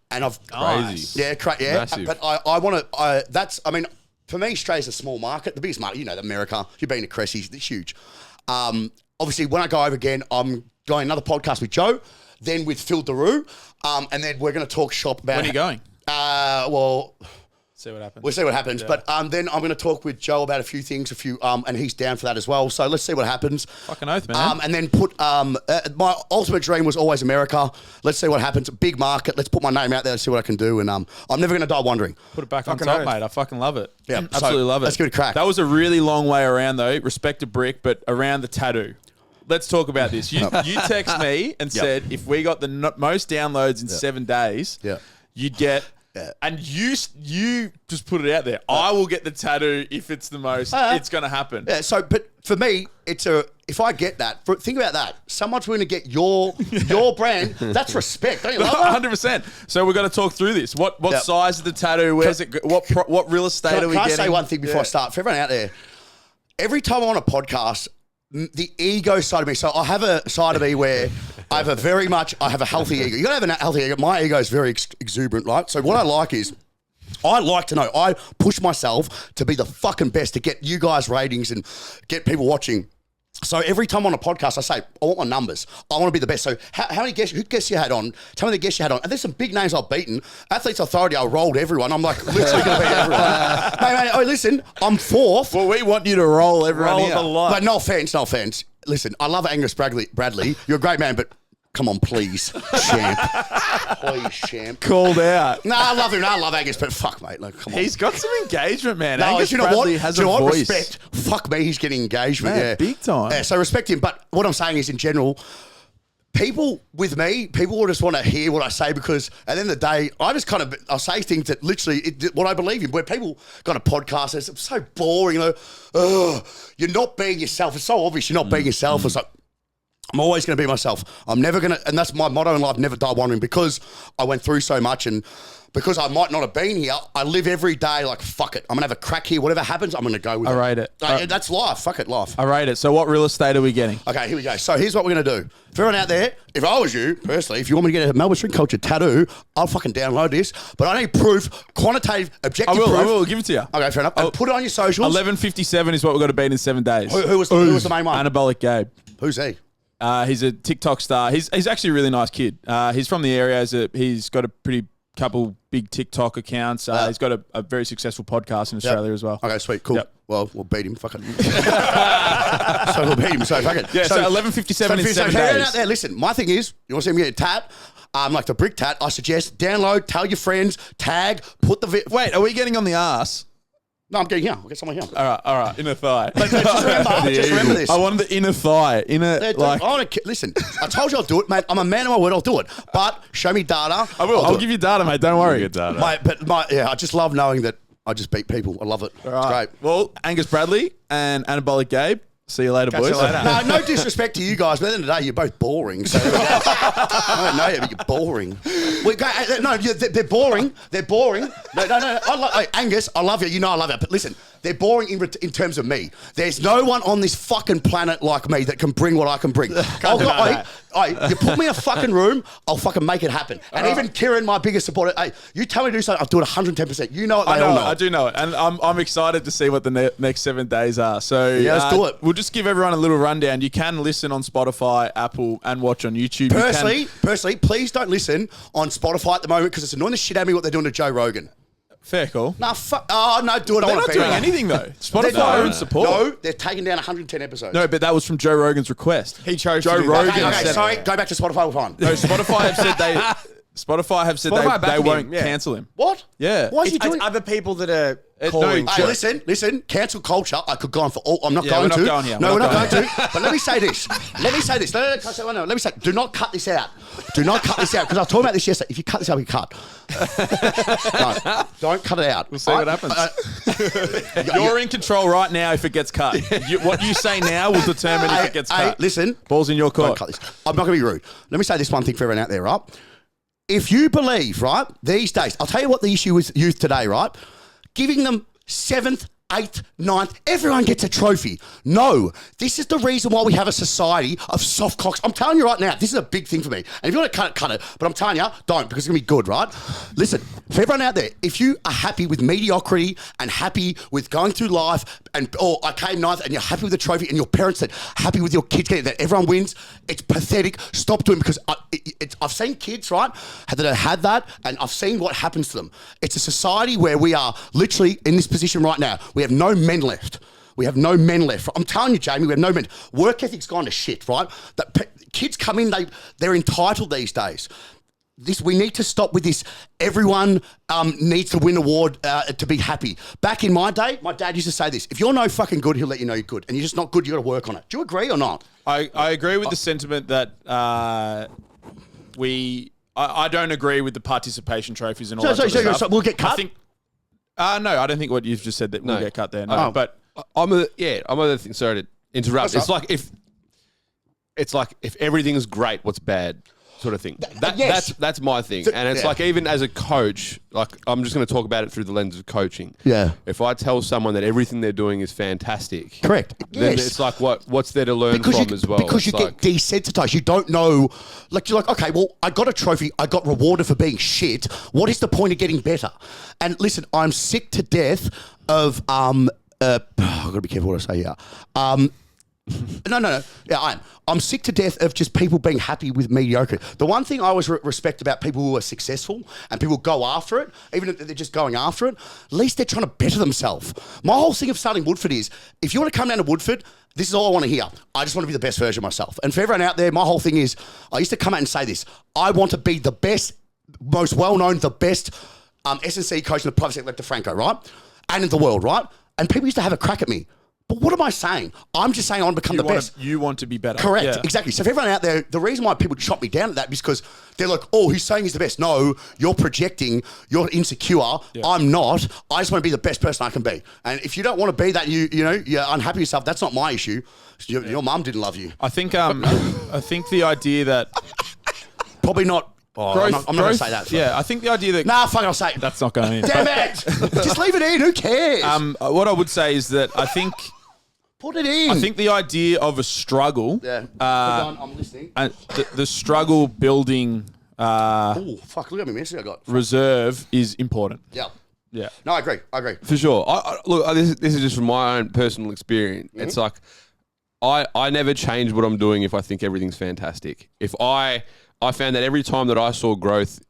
and Crazy. Yeah. Massive. But I want to. I mean, for me, Australia's a small market. The biggest market, America. You've been to Cressy's, it's huge. Obviously, when I go over again, I'm going another podcast with Joe, then with Phil Daru, and then we're going to talk shop about. When are you going? Well. See what happens. We'll see what happens. Yeah. But then I'm going to talk with Joe about a few things, and he's down for that as well. So let's see what happens. Fucking oath, man. And then my ultimate dream was always America. Let's see what happens. Big market. Let's put my name out there and see what I can do. And I'm never going to die wondering. Put it back on top, mate. I fucking love it. Yeah, absolutely love it. Let's give it a crack. That was a really long way around, though. Respect to Brick, but around the tattoo. Let's talk about this. You text me and said if we got the most downloads in 7 days, you'd get. Yeah. And you just put it out there. I will get the tattoo if it's the most. It's going to happen. Yeah. So, but for me, if I get that, think about that. Someone's going to get your brand. That's respect. Don't you love it? 100%. So we've got to talk through this. What size is the tattoo? Where's it? What real estate are we getting? Can I say one thing before I start? For everyone out there, every time I'm on a podcast, the ego side of me. So I have a side of me where I have a healthy ego. You got to have a healthy ego. My ego is very exuberant, right? So what I like is, I like to know. I push myself to be the fucking best to get you guys ratings and get people watching. So every time on a podcast, I say, I want my numbers. I want to be the best. So how many guests, who guests you had on? Tell me the guests you had on. And there's some big names I've beaten. Athletes Authority, I rolled everyone. I'm like, literally going to beat everyone. Mate, oh, listen, I'm fourth. Well, we want you to roll everyone here. But no offense. Listen, I love Angus Bradley. You're a great man, but come on, please, champ. Please, champ. Called out. No, I love him. No, I love Angus, but fuck, mate. Like, come on. He's got some engagement, man. No, Angus Bradley has a voice. Respect. Fuck me, he's getting engagement. Man, yeah, big time. Yeah, so respect him. But what I'm saying is, in general, people with me, people will just want to hear what I say because at the end of the day, I'll say things that literally what I believe in. Where people got a podcast, it's so boring. You're not being yourself. It's so obvious you're not being yourself. It's like, I'm always going to be myself. I'm never going to, and that's my motto in life, never die wondering, because I went through so much and because I might not have been here, I live every day like, fuck it. I'm going to have a crack here. Whatever happens, I'm going to go with it. I rate it. That's life. Fuck it, life. I rate it. So what real estate are we getting? Okay, here we go. So here's what we're going to do. For everyone out there, if I was you, personally, if you want me to get a Melbourne Street Culture tattoo, I'll fucking download this. But I need proof, quantitative, objective proof. I will. Give it to you. Okay, fair enough. And put it on your socials. 11:57 is what we've got to beat in 7 days. Who was the main one? Anabolic Gabe. Who's he? He's a TikTok star. He's actually a really nice kid. He's from the area. He's got a pretty couple big TikTok accounts. He's got a very successful podcast in Australia as well. Okay, sweet, cool. Yep. Well, we'll beat him. Fuck it. So we'll beat him. So fuck it. Yeah. So 11:57 in 7 days. Out there, listen. My thing is, you want to see me get a tat? Like the brick tat. I suggest download, tell your friends, tag, put the. Wait, are we getting on the arse? No, I'm getting here. I'll get someone here. All right. Inner thigh. Just remember this. I wanted the inner thigh. Listen, I told you I'll do it, mate. I'm a man of my word. I'll do it. But show me data. I will. I'll give you data, mate. Don't worry. Data. Mate, I just love knowing that I just beat people. I love it. All right. It's great. Well, Angus Bradley and Anabolic Gabe. See you later, boys. No disrespect to you guys, but at the end of the day, you're both boring. So I don't know you, but you're boring. They're boring. They're boring. No. Angus, I love you. You know I love you. But listen, They're boring in terms of me. There's no one on this fucking planet like me that can bring what I can bring. You put me in a fucking room, I'll fucking make it happen. And even Kieran, my biggest supporter, hey, you tell me to do something, I'll do it 110%. You know it, they all know. I do know it. And I'm excited to see what the next 7 days are. So let's do it. We'll just give everyone a little rundown. You can listen on Spotify, Apple, and watch on YouTube. Personally, please don't listen on Spotify at the moment because it's annoying the shit out of me what they're doing to Joe Rogan. Fair call. Nah, fuck. Oh, no, do it. They're not doing anything, though. Spotify owns support. No, they're taking down 110 episodes. No, but that was from Joe Rogan's request. He chose Joe to do Rogan. that. Okay, sorry. Go back to Spotify. We're fine. No, Spotify have said they won't cancel him. What? Yeah. Why is he doing It's other people that are calling. no, Hey, listen. Cancel culture. I could go on for all. I'm not Yeah, going we're not to. going here. No, We're we're not not going going to. But let me say this. Let me say. Do not cut this out. Do not cut this out because I was talking about this yesterday. If you cut this out, we cut. No, don't cut it out. We'll see what happens. You're in control right now if it gets cut. What you say now will determine if it gets cut. Hey, listen. Ball's in your court. Don't cut this. I'm not going to be rude. Let me say this one thing for everyone out there, right? If you believe, right, these days, I'll tell you what the issue is youth today, right? Giving them 7th, 8th, 9th, everyone gets a trophy. No, this is the reason why we have a society of soft cocks. I'm telling you right now, this is a big thing for me. And if you want to cut it. But I'm telling you, don't, because it's going to be good, right? Listen, for everyone out there, if you are happy with mediocrity and happy with going through life or I came 9th and you're happy with the trophy and your parents are happy with your kids getting that everyone wins, it's pathetic. Stop doing it because I've seen kids, right, that have had that and I've seen what happens to them. It's a society where we are literally in this position right now. We have no men left. We have no men left. I'm telling you, Jamie, we have no men. Work ethic's gone to shit, right? Kids come in, they're entitled these days. We need to stop with this. Everyone needs to win an award to be happy. Back in my day, my dad used to say this: if you're no fucking good, he'll let you know you're good, and you're just not good. You got to work on it. Do you agree or not? I agree with the sentiment that I don't agree with the participation trophies and all that sort of stuff. So we'll get cut. No, I don't think what you've just said that we'll get cut there. No, but I'm other thing. Sorry to interrupt. It's like if everything's great, what's bad, sort of thing. That's my thing. And it's like even as a coach, like I'm just going to talk about it through the lens of coaching. Yeah. If I tell someone that everything they're doing is fantastic, correct. Then it's like what's there to learn from as well? Because you get desensitized. You don't know. Like you're like, okay, well, I got a trophy. I got rewarded for being shit. What is the point of getting better? And listen, I'm sick to death of I've got to be careful what I say here. No. Yeah, I am. I'm sick to death of just people being happy with mediocre. The one thing I always respect about people who are successful and people go after it, even if they're just going after it, at least they're trying to better themselves. My whole thing of starting Woodford is, if you want to come down to Woodford, this is all I want to hear. I just want to be the best version of myself. And for everyone out there, my whole thing is, I used to come out and say this: I want to be the best, most well-known, the best SSC coach in the private sector, like DeFranco, right? And in the world, right? And people used to have a crack at me. But what am I saying? I'm just saying I want to become the best. You want to be better. Correct, exactly. So for everyone out there, the reason why people chop me down at that is because they're like, oh, he's saying he's the best. No, you're projecting, you're insecure. Yeah. I'm not. I just want to be the best person I can be. And if you don't want to be that, you know, you're unhappy with yourself, that's not my issue. Your mum didn't love you. I think the idea that... Probably not... Oh, I'm not going to say that. Yeah, I think the idea that... Nah, fuck it, I'll say it. That's not going in. Damn it! Just leave it in, who cares? What I would say is that I think... Put it in. I think the idea of a struggle... Yeah. I'm listening. The struggle building... oh, fuck, look at me message I got. Reserve is important. Yeah. Yeah. No, I agree. For sure. Look, this is just from my own personal experience. Mm-hmm. It's like, I never change what I'm doing if I think everything's fantastic. If I found that every time that I saw growth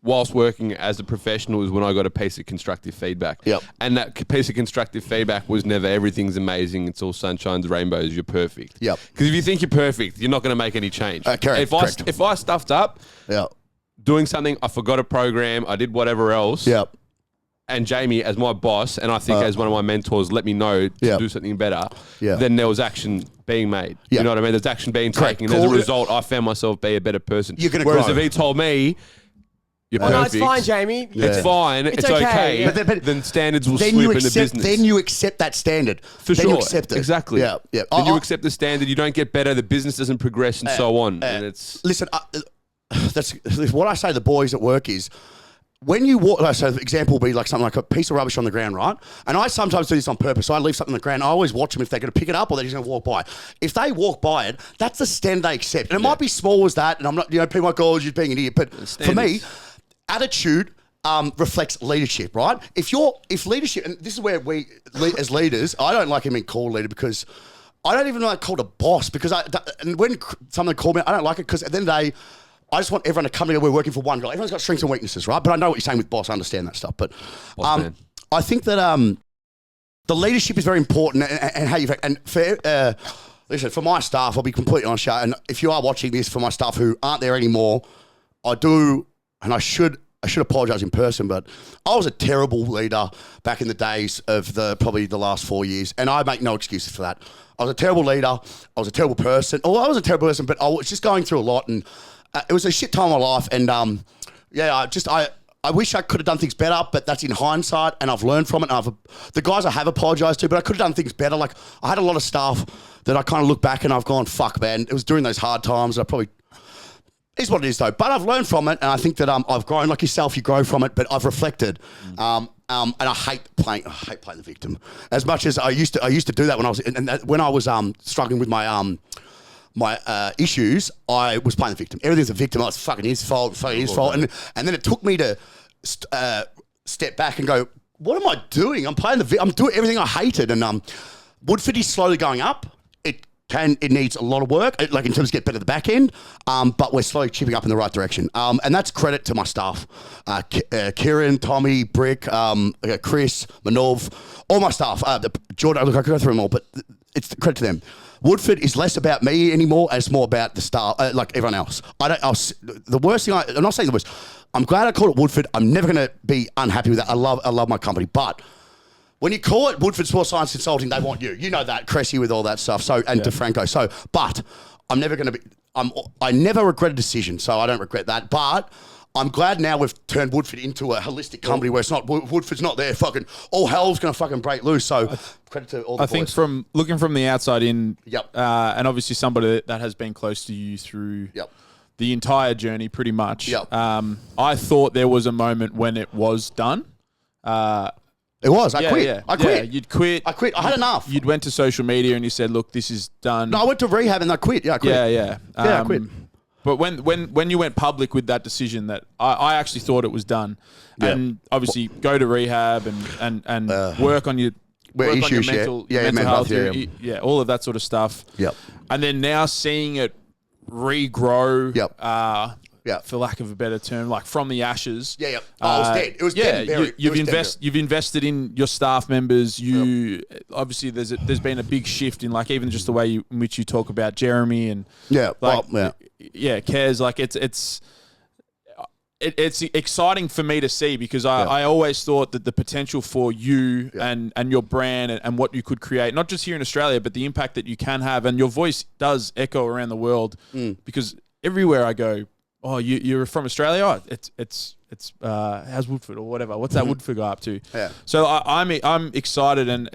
whilst working as a professional is when I got a piece of constructive feedback. Yep. And that piece of constructive feedback was never everything's amazing, it's all sunshines, rainbows, you're perfect. Yep. Because if you think you're perfect, you're not going to make any change. Correct. If I stuffed up doing something, I forgot a program, I did whatever else. Yep. And Jamie, as my boss, and I think as one of my mentors, let me know to do something better, then there was action being made. Yep. You know what I mean? There's action being taken. And as a result, I found myself be a better person. You're going to Whereas grow. if he told me, you're perfect. No, it's fine, Jamie. It's fine. It's okay. Yeah. But then standards will slip in the business. Then you accept that standard. For then sure. You accept it. Exactly. Yeah. Then you accept the standard. You don't get better. The business doesn't progress and so on. And it's... Listen, that's what I say to the boys at work is, when you walk, so the example will be like something like a piece of rubbish on the ground, right? And I sometimes do this on purpose. So I leave something on the ground. I always watch them if they're going to pick it up or they're just going to walk by. If they walk by it, that's the standard they accept. And it might be small as that. And I'm not, people might go, oh, you're being an idiot. But for me, attitude reflects leadership, right? If leadership, and this is where we, as leaders, I don't like him being called leader because I don't even like called a boss because and when someone called me, I don't like it because at the end of the day, I just want everyone to come together. We're working for one goal. Everyone's got strengths and weaknesses, right? But I know what you're saying with boss. I understand that stuff. But I think that the leadership is very important and how you and listen, for my staff, I'll be completely honest. And if you are watching this, for my staff who aren't there anymore, I do, and I should apologise in person, but I was a terrible leader back in the days of probably the last 4 years, and I make no excuses for that. I was a terrible leader. I was a terrible person. Oh, I was a terrible person, but I was just going through a lot, and it was a shit time of my life. And I wish I could have done things better, but that's in hindsight, and I've learned from it. And the guys I have apologised to, but I could have done things better. Like I had a lot of stuff that I kind of look back and I've gone, fuck, man. It was during those hard times. I probably. Is what it is though, but I've learned from it, and I think that I've grown. Like yourself, you grow from it, but I've reflected, and I hate playing the victim as much as I used to do that when I was struggling with my my issues. I was playing the victim. Everything's a victim. Oh, it's fucking his fault. And then it took me to step back and go, what am I doing? I'm playing I'm doing everything I hated, and Woodford is slowly going up. It needs a lot of work, like in terms of get better at the back end, but we're slowly chipping up in the right direction. And that's credit to my staff. Kieran, Tommy, Brick, Chris, Manov, all my staff. Jordan, look, I could go through them all, but it's credit to them. Woodford is less about me anymore, and it's more about the staff, like everyone else. The worst thing, I'm not saying the worst, I'm glad I called it Woodford. I'm never going to be unhappy with that. I love my company, but when you call it Woodford Sports Science Consulting, they want you. You know that, Cressy with all that stuff. So and DeFranco. So, but I'm never going to be. I never regret a decision, so I don't regret that. But I'm glad now we've turned Woodford into a holistic company where it's not Woodford's not there. Fucking all hell's going to fucking break loose. So credit to all the boys. I think from looking from the outside in, Yep. And obviously somebody that has been close to you through. Yep. The entire journey, pretty much. Yep. I thought there was a moment when it was done. It was. I quit. Yeah. I quit. Yeah, you'd quit. I quit. I had enough. You'd went to social media and you said, "Look, this is done." No, I went to rehab and I quit. Yeah, I quit. Yeah. I quit. But when you went public with that decision, that I actually thought it was done, and obviously go to rehab and work on your issues, mental health, all of that sort of stuff. Yep. And then now seeing it regrow. Yep. For lack of a better term, like from the ashes. Yeah. Oh, it was dead. It was dead. And buried. You've invested in your staff members. Obviously there's been a big shift in like even just the way in which you talk about Jeremy and Kez. Like it's exciting for me to see because I always thought that the potential for you and your brand and what you could create, not just here in Australia, but the impact that you can have, and your voice does echo around the world because everywhere I go. Oh, you're from Australia? Oh, it's how's Woodford or whatever? What's that Woodford guy up to? Yeah. So I'm excited, and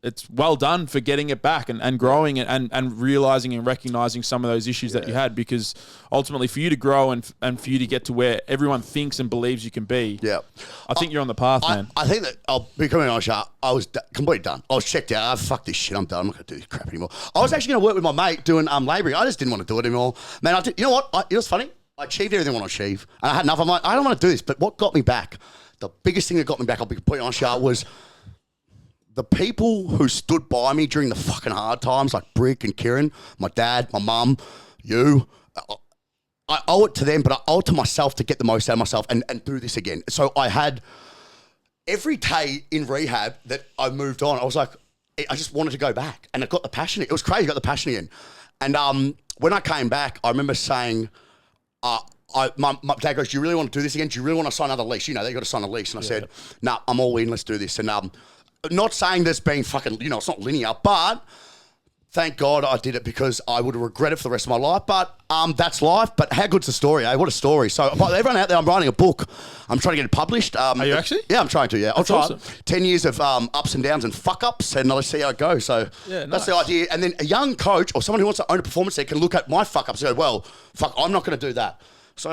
it's well done for getting it back and growing it and realizing and recognizing some of those issues that you had, because ultimately for you to grow and for you to get to where everyone thinks and believes you can be. Yeah. I think you're on the path, man. I think that I'll be coming on, I was completely done. I was checked out. Fuck this shit. I'm done. I'm not going to do this crap anymore. I was actually going to work with my mate doing labouring. I just didn't want to do it anymore. Man, you know what? It was funny. I achieved everything I want to achieve. And I had enough. I'm like, I don't want to do this. But what got me back, the biggest thing that got me back, I'll be completely honest, was the people who stood by me during the fucking hard times, like Brick and Kieran, my dad, my mum, you. I owe it to them, but I owe it to myself to get the most out of myself and do this again. So I had every day in rehab that I moved on, I was like, I just wanted to go back. And I got the passion. It was crazy. I got the passion again. And when I came back, I remember saying, my dad goes, do you really want to do this again? Do you really want to sign another lease? You know, they got to sign a lease. And I said, nah, I'm all in. Let's do this. And not saying this being fucking, it's not linear, but thank God I did it because I would regret it for the rest of my life. But that's life. But how good's the story, eh? What a story. So everyone out there, I'm writing a book. I'm trying to get it published. Are you actually? Yeah, I'm trying to, yeah. That's awesome. 10 years of ups and downs and fuck-ups, and let's see how it goes. So that's the idea. And then a young coach or someone who wants to own a performance center can look at my fuck-ups and go, well, fuck, I'm not going to do that. So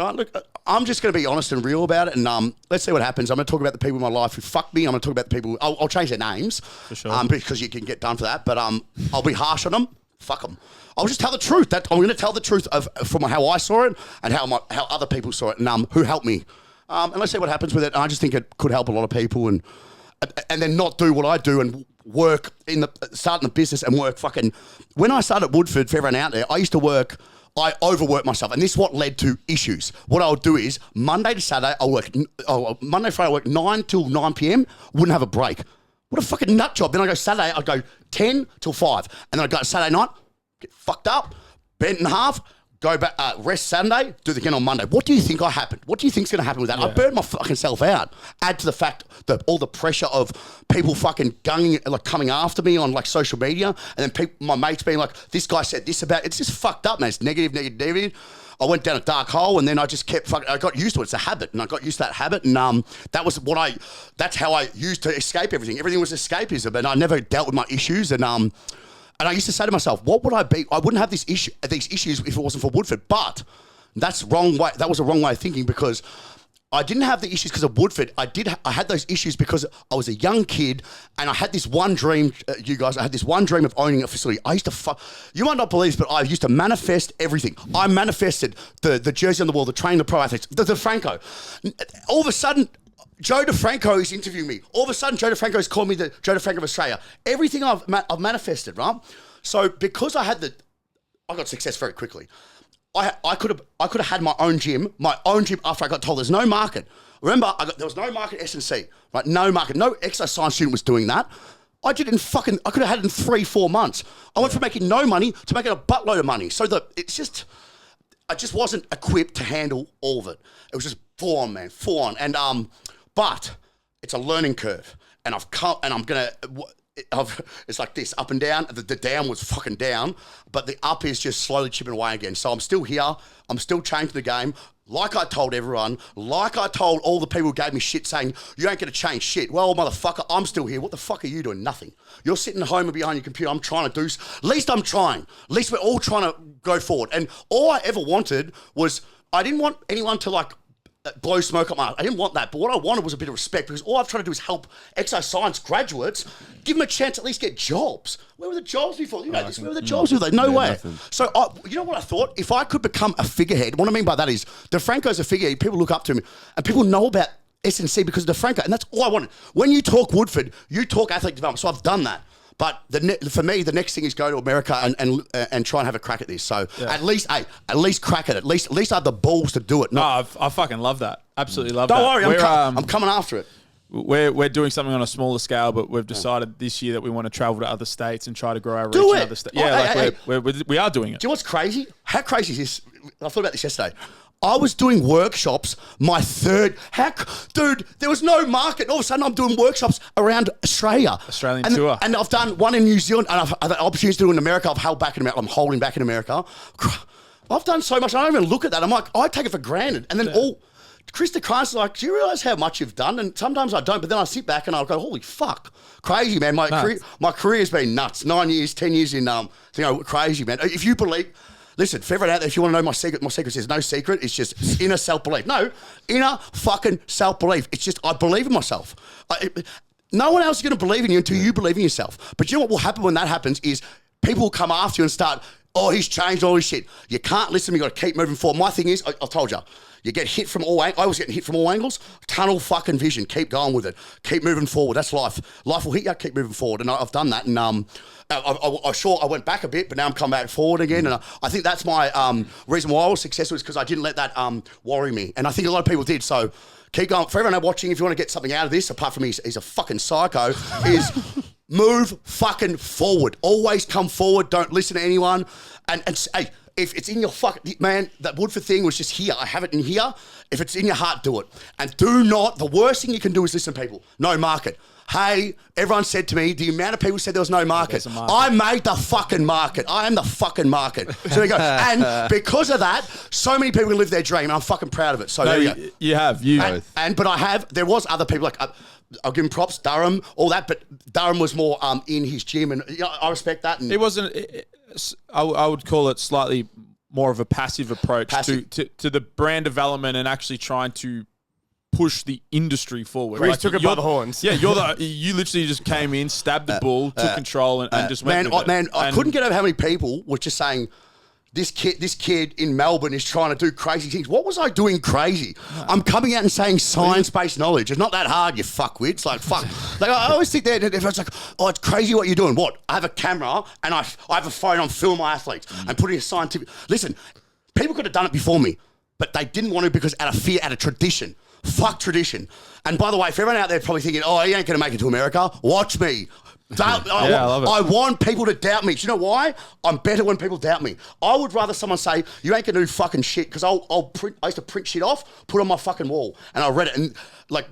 I'm just going to be honest and real about it, and let's see what happens. I'm going to talk about the people in my life who fucked me. I'm going to talk about the people. I'll change their names, for sure, because you can get done for that. But I'll be harsh on them. Fuck them. I'll just tell the truth. That I'm going to tell the truth from how I saw it and how other people saw it, and who helped me. And let's see what happens with it. And I just think it could help a lot of people, and then not do what I do and work starting the business and work fucking. When I started Woodford, for everyone out there, I used to work. I overworked myself, and this is what led to issues. What I'll do is Monday to Saturday, Monday, Friday, I work 9 till 9 p.m. Wouldn't have a break. What a fucking nut job. Then I go Saturday, I go 10 till 5, and then I go Saturday night, get fucked up, bent in half, go back, rest Sunday, do it again on Monday. What do you think happened? What do you think's going to happen with that? Yeah. I burned my fucking self out. Add to the fact that all the pressure of people fucking coming after me on like social media, and then my mates being like, this guy said this about, it's just fucked up, man. It's negative. I went down a dark hole, and then I just kept I got used to it. It's a habit, and I got used to that habit, and that's how I used to escape everything. Everything was escapism, and I never dealt with my issues, and I used to say to myself, what would I be? I wouldn't have these issues if it wasn't for Woodford. But that's wrong way. That was a wrong way of thinking, because I didn't have the issues because of Woodford. I had those issues because I was a young kid, and I had this one dream, you guys. I had this one dream of owning a facility. I used to you might not believe this, but I used to manifest everything. I manifested the jersey on the wall, the train, the pro athletes, the Franco. All of a sudden, Joe DeFranco is interviewing me. All of a sudden, Joe DeFranco is calling me the Joe DeFranco of Australia. Everything I've manifested, right? So because I got success very quickly. I could have had my own gym after I got told there's no market. Remember, there was no market at SSC, right? No market. No exercise science student was doing that. I could have had it in 3-4 months. I went from making no money to making a buttload of money. So I just wasn't equipped to handle all of it. It was just full on, man, full on. And but it's a learning curve, and it's like this, up and down. The down was fucking down, but the up is just slowly chipping away again. So I'm still here. I'm still changing the game. Like I told everyone, like I told all the people who gave me shit saying, you ain't going to change shit. Well, motherfucker, I'm still here. What the fuck are you doing? Nothing. You're sitting at home and behind your computer. I'm trying to do, at least I'm trying. At least we're all trying to go forward. And all I ever wanted was, I didn't want anyone to like, blow smoke up my ass. I didn't want that, but what I wanted was a bit of respect, because all I've tried to do is help exercise science graduates, give them a chance to at least get jobs. Where were the jobs before? Where were the jobs before? No way. Nothing. So you know what I thought? If I could become a figurehead, what I mean by that is DeFranco's a figurehead. People look up to him, and people know about SNC because of DeFranco, and that's all I wanted. When you talk Woodford, you talk athletic development. So I've done that. But for me, the next thing is go to America and try and have a crack at this. So at least crack at it. At least I have the balls to do it. I fucking love that. Absolutely love that. Don't worry, I'm coming after it. We're doing something on a smaller scale, but we've decided this year that we want to travel to other states and try to grow our reach in other states. Yeah, we are doing it. Do you know what's crazy? How crazy is this? I thought about this yesterday. I was doing workshops, dude, there was no market. All of a sudden, I'm doing workshops around Australia. Australian tour. And I've done one in New Zealand, and I've had opportunities to do in America. I'm holding back in America. I've done so much, I don't even look at that. I'm like, I take it for granted. And then Krista Krantz is like, do you realise how much you've done? And sometimes I don't, but then I sit back and I'll go, holy fuck. Crazy, man. My career has been nuts. 9 years, 10 years in, crazy, man. If you believe... Listen, for everyone out there, if you want to know my secret is no secret. It's just inner self-belief. No, inner fucking self-belief. It's just, I believe in myself. No one else is going to believe in you until you believe in yourself. But you know what will happen when that happens is people will come after you and start, oh, he's changed all his shit. You can't listen. You got to keep moving forward. My thing is, I told you, you get hit from all angles. I was getting hit from all angles. Tunnel fucking vision. Keep going with it. Keep moving forward. That's life. Life will hit you. Keep moving forward. And I've done that. And I went back a bit, but now I'm coming back forward again. And I think that's my reason why I was successful, is because I didn't let that worry me. And I think a lot of people did. So keep going. For everyone watching, if you want to get something out of this, apart from he's a fucking psycho, is move fucking forward. Always come forward. Don't listen to anyone. And hey, if it's in your fucking... Man, that Woodford thing was just here. I have it in here. If it's in your heart, do it. And do not... The worst thing you can do is listen to people. No market. Hey, everyone said to me, the amount of people said there was no market. I made the fucking market. I am the fucking market. So there you go. And because of that, so many people can live their dream. And I'm fucking proud of it. So there you go. You have. But I have... There was other people like... I'll give him props, Durham, all that. But Durham was more in his gym. And I respect that. And it wasn't... I would call it slightly more of a passive approach to the brand development and actually trying to push the industry forward. Reece took it by the horns. Yeah, you literally just came in, stabbed the bull, took control, and just went with it. I couldn't get over how many people were just saying, this kid in Melbourne is trying to do crazy things. What was I doing crazy? No. I'm coming out and saying science-based knowledge. It's not that hard, you fuckwits. Like, fuck. Like, I always sit there and everyone's like, oh, it's crazy what you're doing. What? I have a camera and I have a phone on film my athletes and putting a scientific... Listen, people could have done it before me, but they didn't want to because out of fear, out of tradition. Fuck tradition. And by the way, for everyone out there probably thinking, oh, he ain't going to make it to America, watch me. I love it. I want people to doubt me. Do you know why? I'm better when people doubt me. I would rather someone say, you ain't going to do fucking shit, because I used to print shit off, put it on my fucking wall, and I read it. And like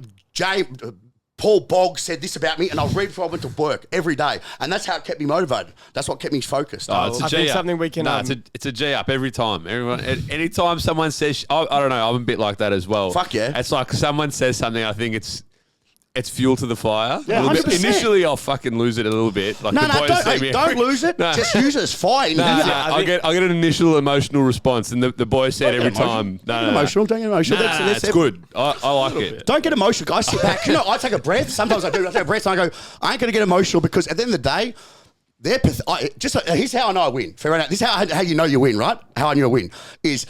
Paul Boggs said this about me, and I'll read before I went to work every day. And that's how it kept me motivated. That's what kept me focused. Oh, it's a G up. Something we can... No, it's a G up every time. Anytime someone says... I don't know, I'm a bit like that as well. Fuck yeah. It's like someone says something, I think it's fuel to the fire. Yeah, 100%. Initially, I'll fucking lose it a little bit. Like don't lose it. No. Just use it as fire. I'll get an initial emotional response, and the boys said every time, Don't get emotional. That's good. I like it. Don't get emotional, guys. Sit back. You know, I take a breath. Sometimes I do. I take a breath and I go, I ain't going to get emotional, because at the end of the day, here's how I know I win. Fair enough. This is how you know you win, right? How I knew I win is...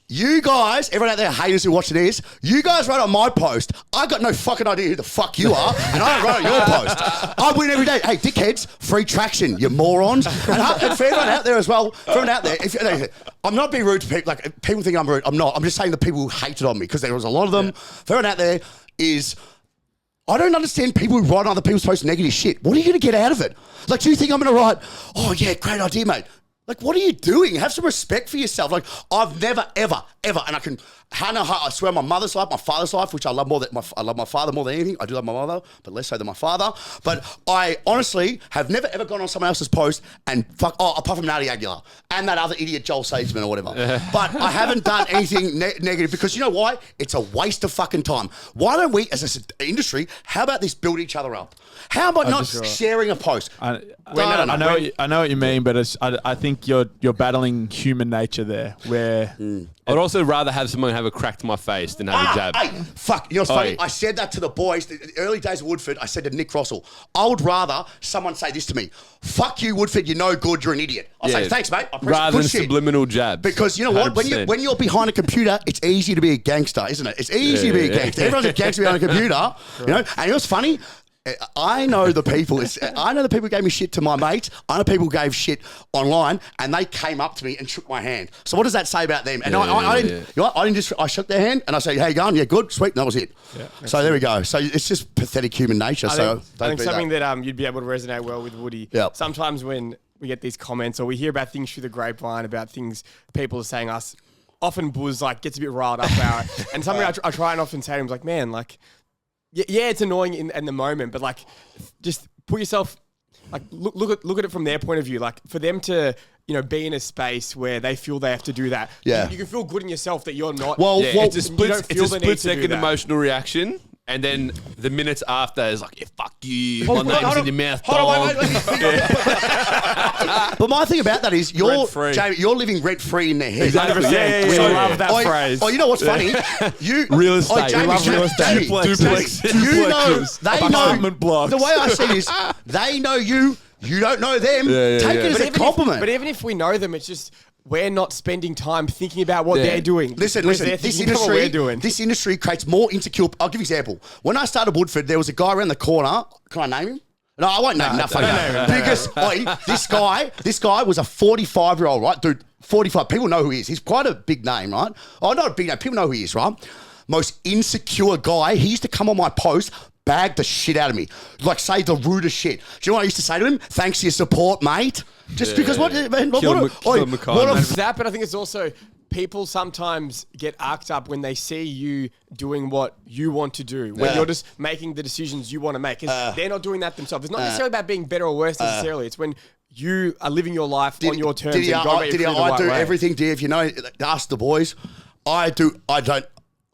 You guys, everyone out there, haters who watching this, you guys wrote on my post. I got no fucking idea who the fuck you are, and I don't write on your post. I win every day. Hey, dickheads, free traction, you morons. And for everyone out there as well, I'm not being rude to people. Like, people think I'm rude. I'm not. I'm just saying the people who hated on me, because there was a lot of them. For everyone out there is... I don't understand people who write on other people's posts negative shit. What are you going to get out of it? Like, do you think I'm going to write, oh, yeah, great idea, mate? Like, what are you doing? Have some respect for yourself. Like, I've never, ever, and I swear my mother's life, my father's life, which I love more than I love my father more than anything. I do love my mother, but less so than my father. But I honestly have never, ever gone on someone else's post and apart from Nadia Aguilar and that other idiot Joel Seisman or whatever. But I haven't done anything negative, because you know why? It's a waste of fucking time. Why don't we, as an industry, how about this, build each other up? How about not sharing a post? I know what you mean, but I think you're battling human nature there, where I'd also rather have someone have a crack to my face than have a jab. Hey, fuck, you know what's funny? I said that to the boys, the early days of Woodford. I said to Nick Rossell, I would rather someone say this to me: fuck you, Woodford, you're no good, you're an idiot. I'll say, thanks, mate. I rather than subliminal jabs. Because you know what? When you're behind a computer, it's easy to be a gangster, isn't it? It's easy to be a gangster. Everyone's a gangster behind a computer, you know? And you know what's funny? I know the people. I know the people who gave me shit to my mates. I know people who gave shit online, and they came up to me and shook my hand. So what does that say about them? And I didn't. You know what? I shook their hand and I say, "How you going? Yeah, good, sweet." And that was it. Yeah, so there we go. So it's just pathetic human nature. I think something that you'd be able to resonate well with, Woody. Yep. Sometimes when we get these comments or we hear about things through the grapevine about things people are saying us, often Buzz like gets a bit riled up about it. And something I try and often say to him is like, man, like. Yeah, it's annoying in the moment, but like, just put yourself, like, look at it from their point of view. Like, for them to, be in a space where they feel they have to do that. Yeah, you can feel good in yourself that you're not. It's a split second emotional reaction. And then the minutes after is like, yeah, fuck you. My name's in your mouth. But my thing about that is, Jamie, you're living rent-free in their head. 100%. We love that phrase. Oh, you know what's funny? Real estate. Jamie, we love real estate. Duplexes. They know. Blocks. The way I see it is, they know you. You don't know them. Take it as a compliment. But even if we know them, it's just... We're not spending time thinking about what they're doing. Listen. This industry creates more insecure. I'll give you an example. When I started Woodford, there was a guy around the corner. Can I name him? No, I won't name him. Because this guy was a 45-year-old, right? Dude, 45. People know who he is. He's quite a big name, right? Oh, not a big name. People know who he is, right? Most insecure guy. He used to come on my post, bag the shit out of me. Like, say the rudest shit. Do you know what I used to say to him? Thanks for your support, mate. Just because what, man? But I think it's also people sometimes get arced up when they see you doing what you want to do, when you're just making the decisions you want to make. Because they're not doing that themselves. It's not necessarily about being better or worse necessarily. It's when you are living your life on your terms. I do everything, dear. If you know, ask the boys. I don't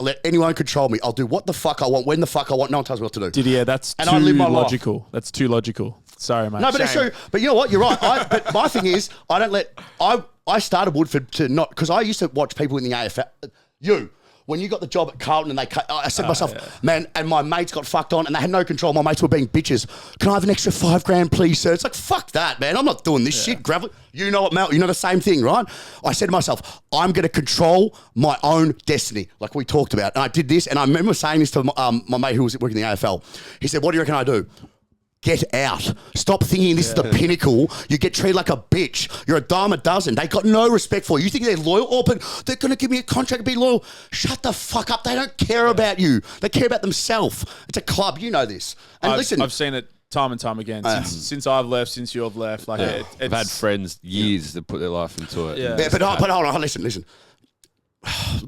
let anyone control me. I'll do what the fuck I want, when the fuck I want. No one tells me what to do. Didier, that's too logical. That's too logical. Sorry, mate. No, but it's true. But you know what? You're right. But my thing is, I started Woodford to not, because I used to watch people in the AFL. When you got the job at Carlton and I said to myself, man, and my mates got fucked on and they had no control. My mates were being bitches. Can I have an extra $5,000, please, sir? It's like, fuck that, man. I'm not doing this shit. Gravel. You know what, Mel? You know the same thing, right? I said to myself, I'm going to control my own destiny, like we talked about. And I did this, and I remember saying this to my mate who was working in the AFL. He said, what do you reckon I do? Get out. Stop thinking this is the pinnacle. You get treated like a bitch. You're a dime a dozen. They got no respect for you. You think they're loyal? Oh, but they're going to give me a contract to be loyal. Shut the fuck up. They don't care about you. They care about themselves. It's a club. You know this. And listen. I've seen it time and time again. Since I've left, since you've left. Like I've had friends years that put their life into it. Yeah. But hold on. Listen.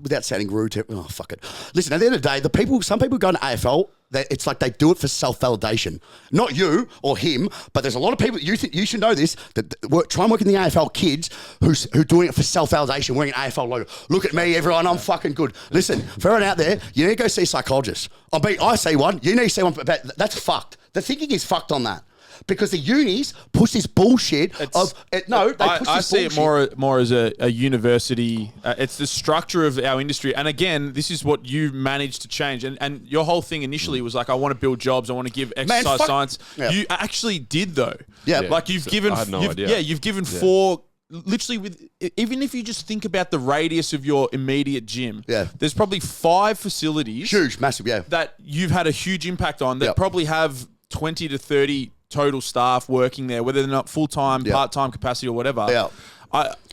Without sounding rude, fuck it. Listen, at the end of the day, some people go into AFL, it's like they do it for self-validation. Not you or him, but there's a lot of people, you should know this, that try and work in the AFL kids who's doing it for self-validation, wearing an AFL logo. Look at me, everyone, I'm fucking good. Listen, for everyone out there, you need to go see a psychologist. I see one, you need to see one, but that's fucked. The thinking is fucked on that. Because the unis push this bullshit I see it more as a university. It's the structure of our industry. And again, this is what you managed to change. And your whole thing initially was like, I want to build jobs. I want to give exercise science. Yeah. You actually did though. Yeah. Like you've given, I had no idea. Yeah, you've given four. Literally, even if you just think about the radius of your immediate gym, there's probably 5 facilities, huge, massive, that you've had a huge impact on that probably have 20 to 30 total staff working there, whether they're not full-time, part-time capacity or whatever. Yeah.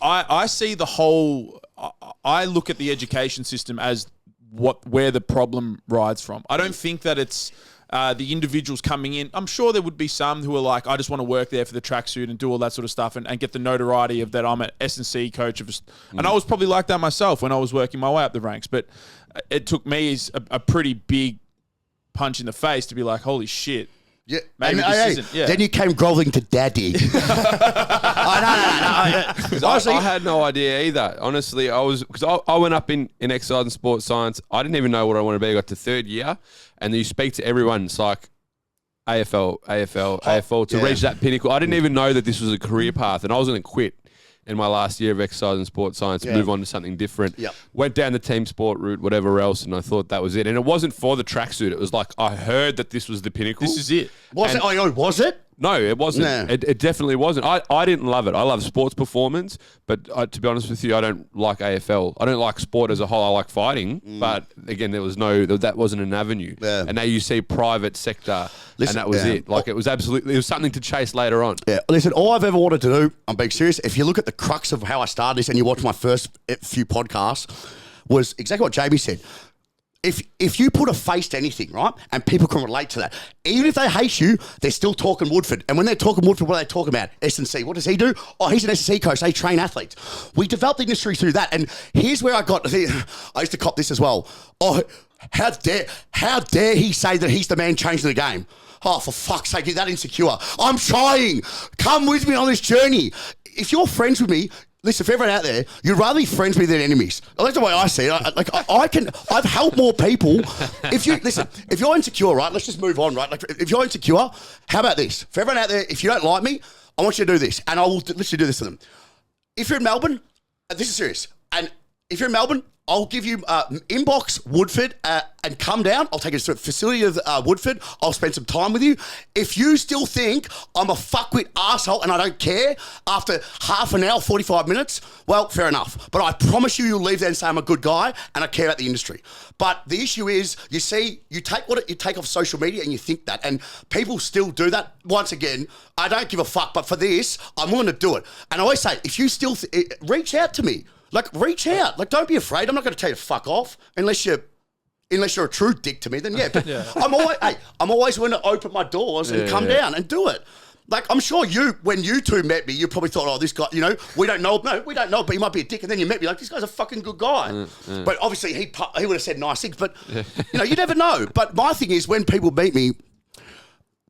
I see the whole, I look at the education system as where the problem rides from. I don't think that it's the individuals coming in. I'm sure there would be some who are like, I just want to work there for the tracksuit and do all that sort of stuff and get the notoriety of that I'm an S&C coach. And I was probably like that myself when I was working my way up the ranks. But it took me a pretty big punch in the face to be like, holy shit. Yeah, maybe this isn't. Yeah. Then you came groveling to daddy. No. I had no idea either. Honestly, because I went up in exercise and sports science. I didn't even know what I wanted to be. I got to 3rd year, and then you speak to everyone. It's like AFL to reach that pinnacle. I didn't even know that this was a career path, and I was going to quit in my last year of exercise and sports science, move on to something different. Yep. Went down the team sport route, whatever else, and I thought that was it. And it wasn't for the tracksuit. It was like, I heard that this was the pinnacle. This is it. Was it? No, it wasn't. No. It definitely wasn't. I didn't love it. I love sports performance, but to be honest with you, I don't like AFL. I don't like sport as a whole. I like fighting, but again, that wasn't an avenue. Yeah. And now you see private sector, and that was it. Like it was something to chase later on. Yeah. Listen, all I've ever wanted to do, I'm being serious, if you look at the crux of how I started this and you watch my first few podcasts, was exactly what Jamie said. If you put a face to anything, right, and people can relate to that, even if they hate you, they're still talking Woodford. And when they're talking Woodford, what are they talking about? S&C. What does he do? Oh, he's an S&C coach. They train athletes. We developed the industry through that. And here's where I used to cop this as well. Oh, how dare he say that he's the man changing the game? Oh, for fuck's sake, you're that insecure. I'm trying. Come with me on this journey. If you're friends with me, listen, for everyone out there, you'd rather be friends with me than enemies. That's the way I see it. I've helped more people. If you're insecure, right, let's just move on, right? Like, if you're insecure, how about this? For everyone out there, if you don't like me, I want you to do this. And I will literally do this to them. If you're in Melbourne, this is serious. And if you're in Melbourne, I'll give you inbox Woodford and come down. I'll take you to the facility of Woodford. I'll spend some time with you. If you still think I'm a fuckwit asshole and I don't care after half an hour, 45 minutes, well, fair enough. But I promise you'll leave there and say I'm a good guy and I care about the industry. But the issue is, you see, you take what you take off social media and you think that, and people still do that. Once again, I don't give a fuck, but for this, I'm willing to do it. And I always say, if you still reach out to me. Like, reach out. Like, don't be afraid. I'm not going to tell you to fuck off unless you're a true dick to me. Then But I'm always willing to open my doors and come down and do it. Like, I'm sure when you two met me, you probably thought, oh, this guy, we don't know. No, we don't know, but he might be a dick. And then you met me like, this guy's a fucking good guy. But obviously he would have said nice things. But you never know. But my thing is, when people meet me,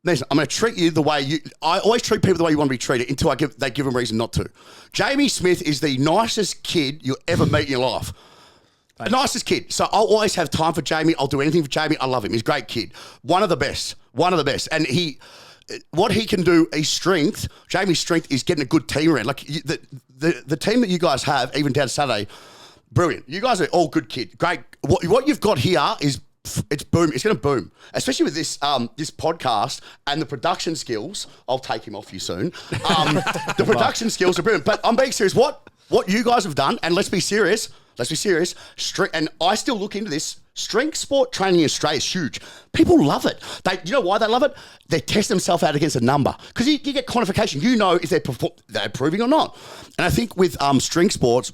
listen, I'm going to treat you the way I always treat people the way you want to be treated until they give them reason not to. Jamie Smith is the nicest kid you'll ever meet in your life. The nicest kid. So I'll always have time for Jamie. I'll do anything for Jamie. I love him. He's a great kid. One of the best. And what he can do, Jamie's strength is getting a good team around. Like the team that you guys have, even down Saturday, brilliant. You guys are all good kid. Great. What you've got here is it's boom. It's going to boom, especially with this this podcast and the production skills. I'll take him off you soon. The production skills are brilliant. But I'm being serious. What you guys have done, and let's be serious. And I still look into this. Strength sport training in Australia is huge. People love it. You know why they love it? They test themselves out against a number because you get quantification. You know if they're improving or not. And I think with strength sports.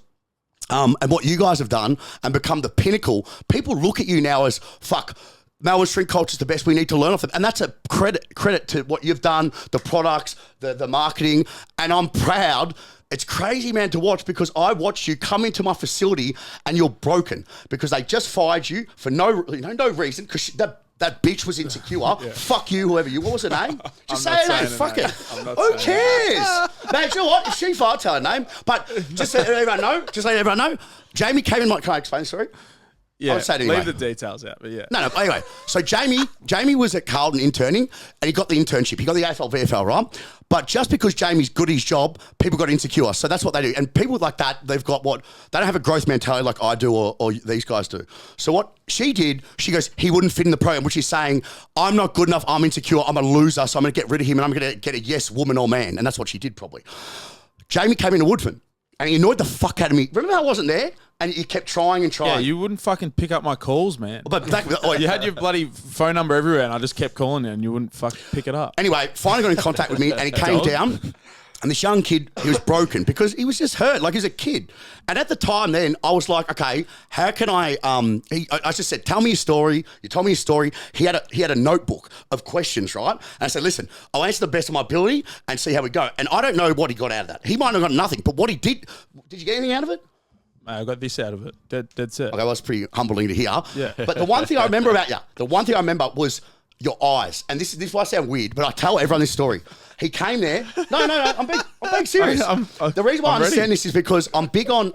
And what you guys have done and become the pinnacle, people look at you now as, fuck, Melbourne strength culture is the best, we need to learn off it. And that's a credit to what you've done, the products, the marketing, and I'm proud. It's crazy, man, to watch because I watched you come into my facility and you're broken because they just fired you for no reason because that bitch was insecure. Yeah. Fuck you, whoever you. What was her name? Just say her name. Fuck it. Who cares? Man, you know what? If she fired, tell her name. But just let everyone know. Jamie came in. Can I explain the story? Yeah, I'll say it anyway. Leave the details out, but yeah. No, anyway. So Jamie was at Carlton interning and he got the internship. He got the AFL, VFL, right? But just because Jamie's good at his job, people got insecure. So that's what they do. And people like that, they've got they don't have a growth mentality like I do or these guys do. So what she did, she goes, he wouldn't fit in the program, which is saying, I'm not good enough, I'm insecure, I'm a loser, so I'm going to get rid of him and I'm going to get a yes woman or man. And that's what she did probably. Jamie came into Woodford and he annoyed the fuck out of me. Remember how I wasn't there? And you kept trying and trying. Yeah, you wouldn't fucking pick up my calls, man. But you had your bloody phone number everywhere, and I just kept calling you, and you wouldn't fucking pick it up. Anyway, finally got in contact with me, and he came down. And this young kid, he was broken because he was just hurt, like he was a kid. And at the time then, I was like, okay, how can I just said, tell me your story. You told me your story. He had a notebook of questions, right? And I said, listen, I'll answer the best of my ability and see how we go. And I don't know what he got out of that. He might have got nothing, but what he did you get anything out of it? I got this out of it. That's it. Okay, well, that's pretty humbling to hear. Yeah. But the one thing I remember about you, was your eyes. And this might sound weird, but I tell everyone this story. He came there. No, I'm being serious. The reason why I understand this is because I'm big on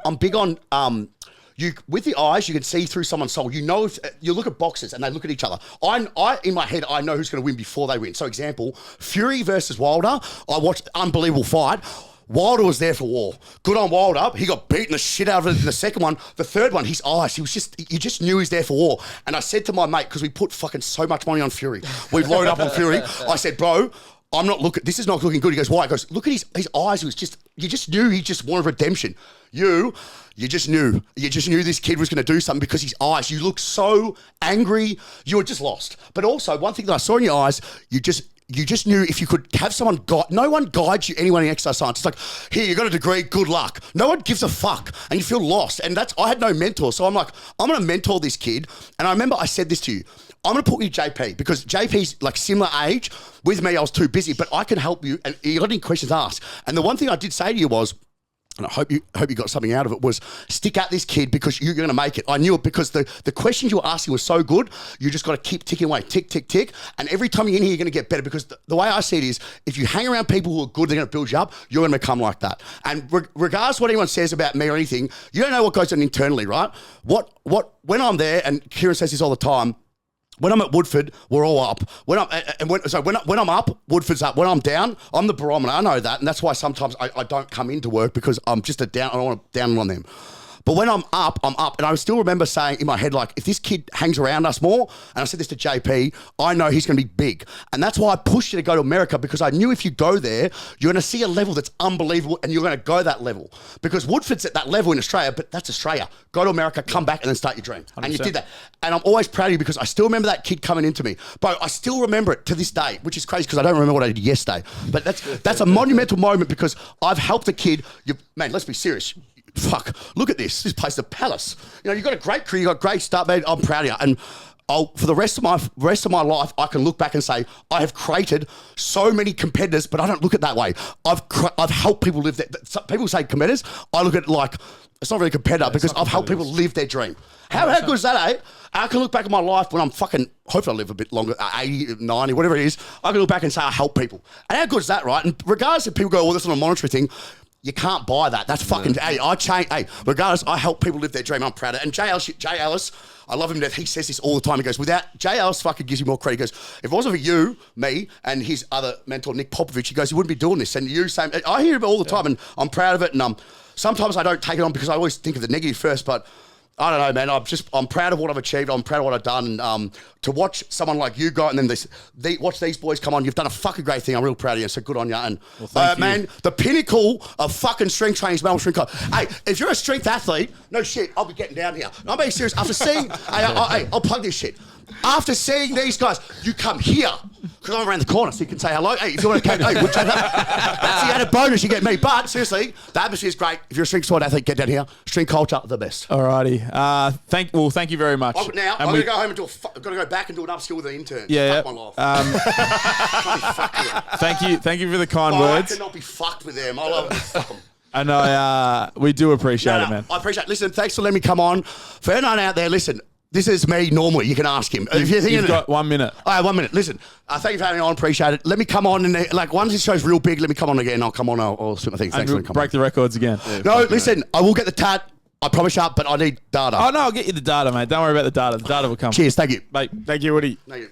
you with the eyes, you can see through someone's soul. You know, if you look at boxers and they look at each other. I in my head, I know who's going to win before they win. So, example, Fury versus Wilder. I watched unbelievable fight. Wilder was there for war. Good on Wilder. He got beaten the shit out of it in the second one. The third one, his eyes, you just knew he's there for war. And I said to my mate, because we put fucking so much money on Fury. We loaded up on Fury. I said, bro, this is not looking good. He goes, why? He goes, look at his eyes. You just knew he just wanted redemption. You just knew this kid was going to do something because his eyes, you look so angry. You were just lost. But also, one thing that I saw in your eyes, you just knew if you could have someone guide. No one guides you anywhere in exercise science. It's like, here, you got a degree, good luck. No one gives a fuck, and you feel lost. And I had no mentor, so I'm like, I'm going to mentor this kid. And I remember I said this to you. I'm going to put you JP because JP's like similar age. With me, I was too busy, but I can help you. And you got any questions asked? And the one thing I did say to you was, and I hope you got something out of it, was stick at this kid because you're going to make it. I knew it because the questions you were asking were so good. You just got to keep ticking away, tick, tick, tick. And every time you're in here, you're going to get better because the way I see it is if you hang around people who are good, they're going to build you up. You're going to become like that. And regardless of what anyone says about me or anything, you don't know what goes on internally, right? When I'm there, and Kieran says this all the time, when I'm at Woodford, we're all up. When I'm up, Woodford's up. When I'm down, I'm the barometer. I know that, and that's why sometimes I don't come into work because I'm just a down. I don't want to down on them. But when I'm up, I'm up. And I still remember saying in my head, like, if this kid hangs around us more, and I said this to JP, I know he's going to be big. And that's why I pushed you to go to America because I knew if you go there, you're going to see a level that's unbelievable and you're going to go that level. Because Woodford's at that level in Australia, but that's Australia. Go to America, come back, and then start your dream. 100%. And you did that. And I'm always proud of you because I still remember that kid coming into me. But I still remember it to this day, which is crazy because I don't remember what I did yesterday. But that's a monumental moment because I've helped a kid. Man, let's be serious. Fuck, look at this. This place is a palace. You know, you've got a great career, you've got great start, man. I'm proud of you. And for the rest of my life, I can look back and say, I have created so many competitors, but I don't look at it that way. I've helped people live that. People say competitors. I look at it like, it's not really a competitor because I've helped people live their dream. How good is that, eh? I can look back at my life when I'm hopefully I live a bit longer, 80, 90, whatever it is. I can look back and say I help people. And how good is that, right? And regardless if people go, well, that's not a monetary thing. You can't buy that. That's fucking. Hey, regardless, I help people live their dream. I'm proud of it. And Jay Ellis, I love him to death. He says this all the time. He goes, without Jay Ellis, fucking gives you more credit. He goes, if it wasn't for you, me, and his other mentor, Nick Popovich, he goes, he wouldn't be doing this. And you, same. I hear it all the time, and I'm proud of it. And sometimes I don't take it on because I always think of the negative first, but. I don't know, man. I'm proud of what I've achieved. I'm proud of what I've done. And to watch someone like you go and then watch these boys come on, you've done a fucking great thing. I'm real proud of you. So good on you. And man, the pinnacle of fucking strength training is Melbourne Strength Coach. Hey, if you're a strength athlete, no shit, I'll be getting down here. I'm being serious. After seeing, I'll plug this shit. After seeing these guys, you come here because I'm around the corner, so you can say hello. Hey, if you want to, that's the added bonus you get me. But seriously, the atmosphere is great. If you're a strength sport athlete, get down here. Strength culture, the best. Alrighty. Thank you very much. Now I'm gonna go home and I've got to go back and do an upskill with the interns. Yeah. Fuck my life. Thank you for the kind words. I cannot be fucked with them. I love it. Fuck them. And we do appreciate it, man. I appreciate it. Listen, thanks for letting me come on. For anyone out there, listen. This is me normally. You can ask him. You've got 1 minute. All right, 1 minute. Listen, thank you for having me on. Appreciate it. Let me come on. And once this show's real big, let me come on again. I'll come on. I'll spit my things. Thanks for coming. Break the records again. Yeah, no, listen. I will get the tat. I promise you, but I need data. Oh, no, I'll get you the data, mate. Don't worry about the data. The data will come. Cheers. Thank you. Mate. Thank you, Woody. Thank you.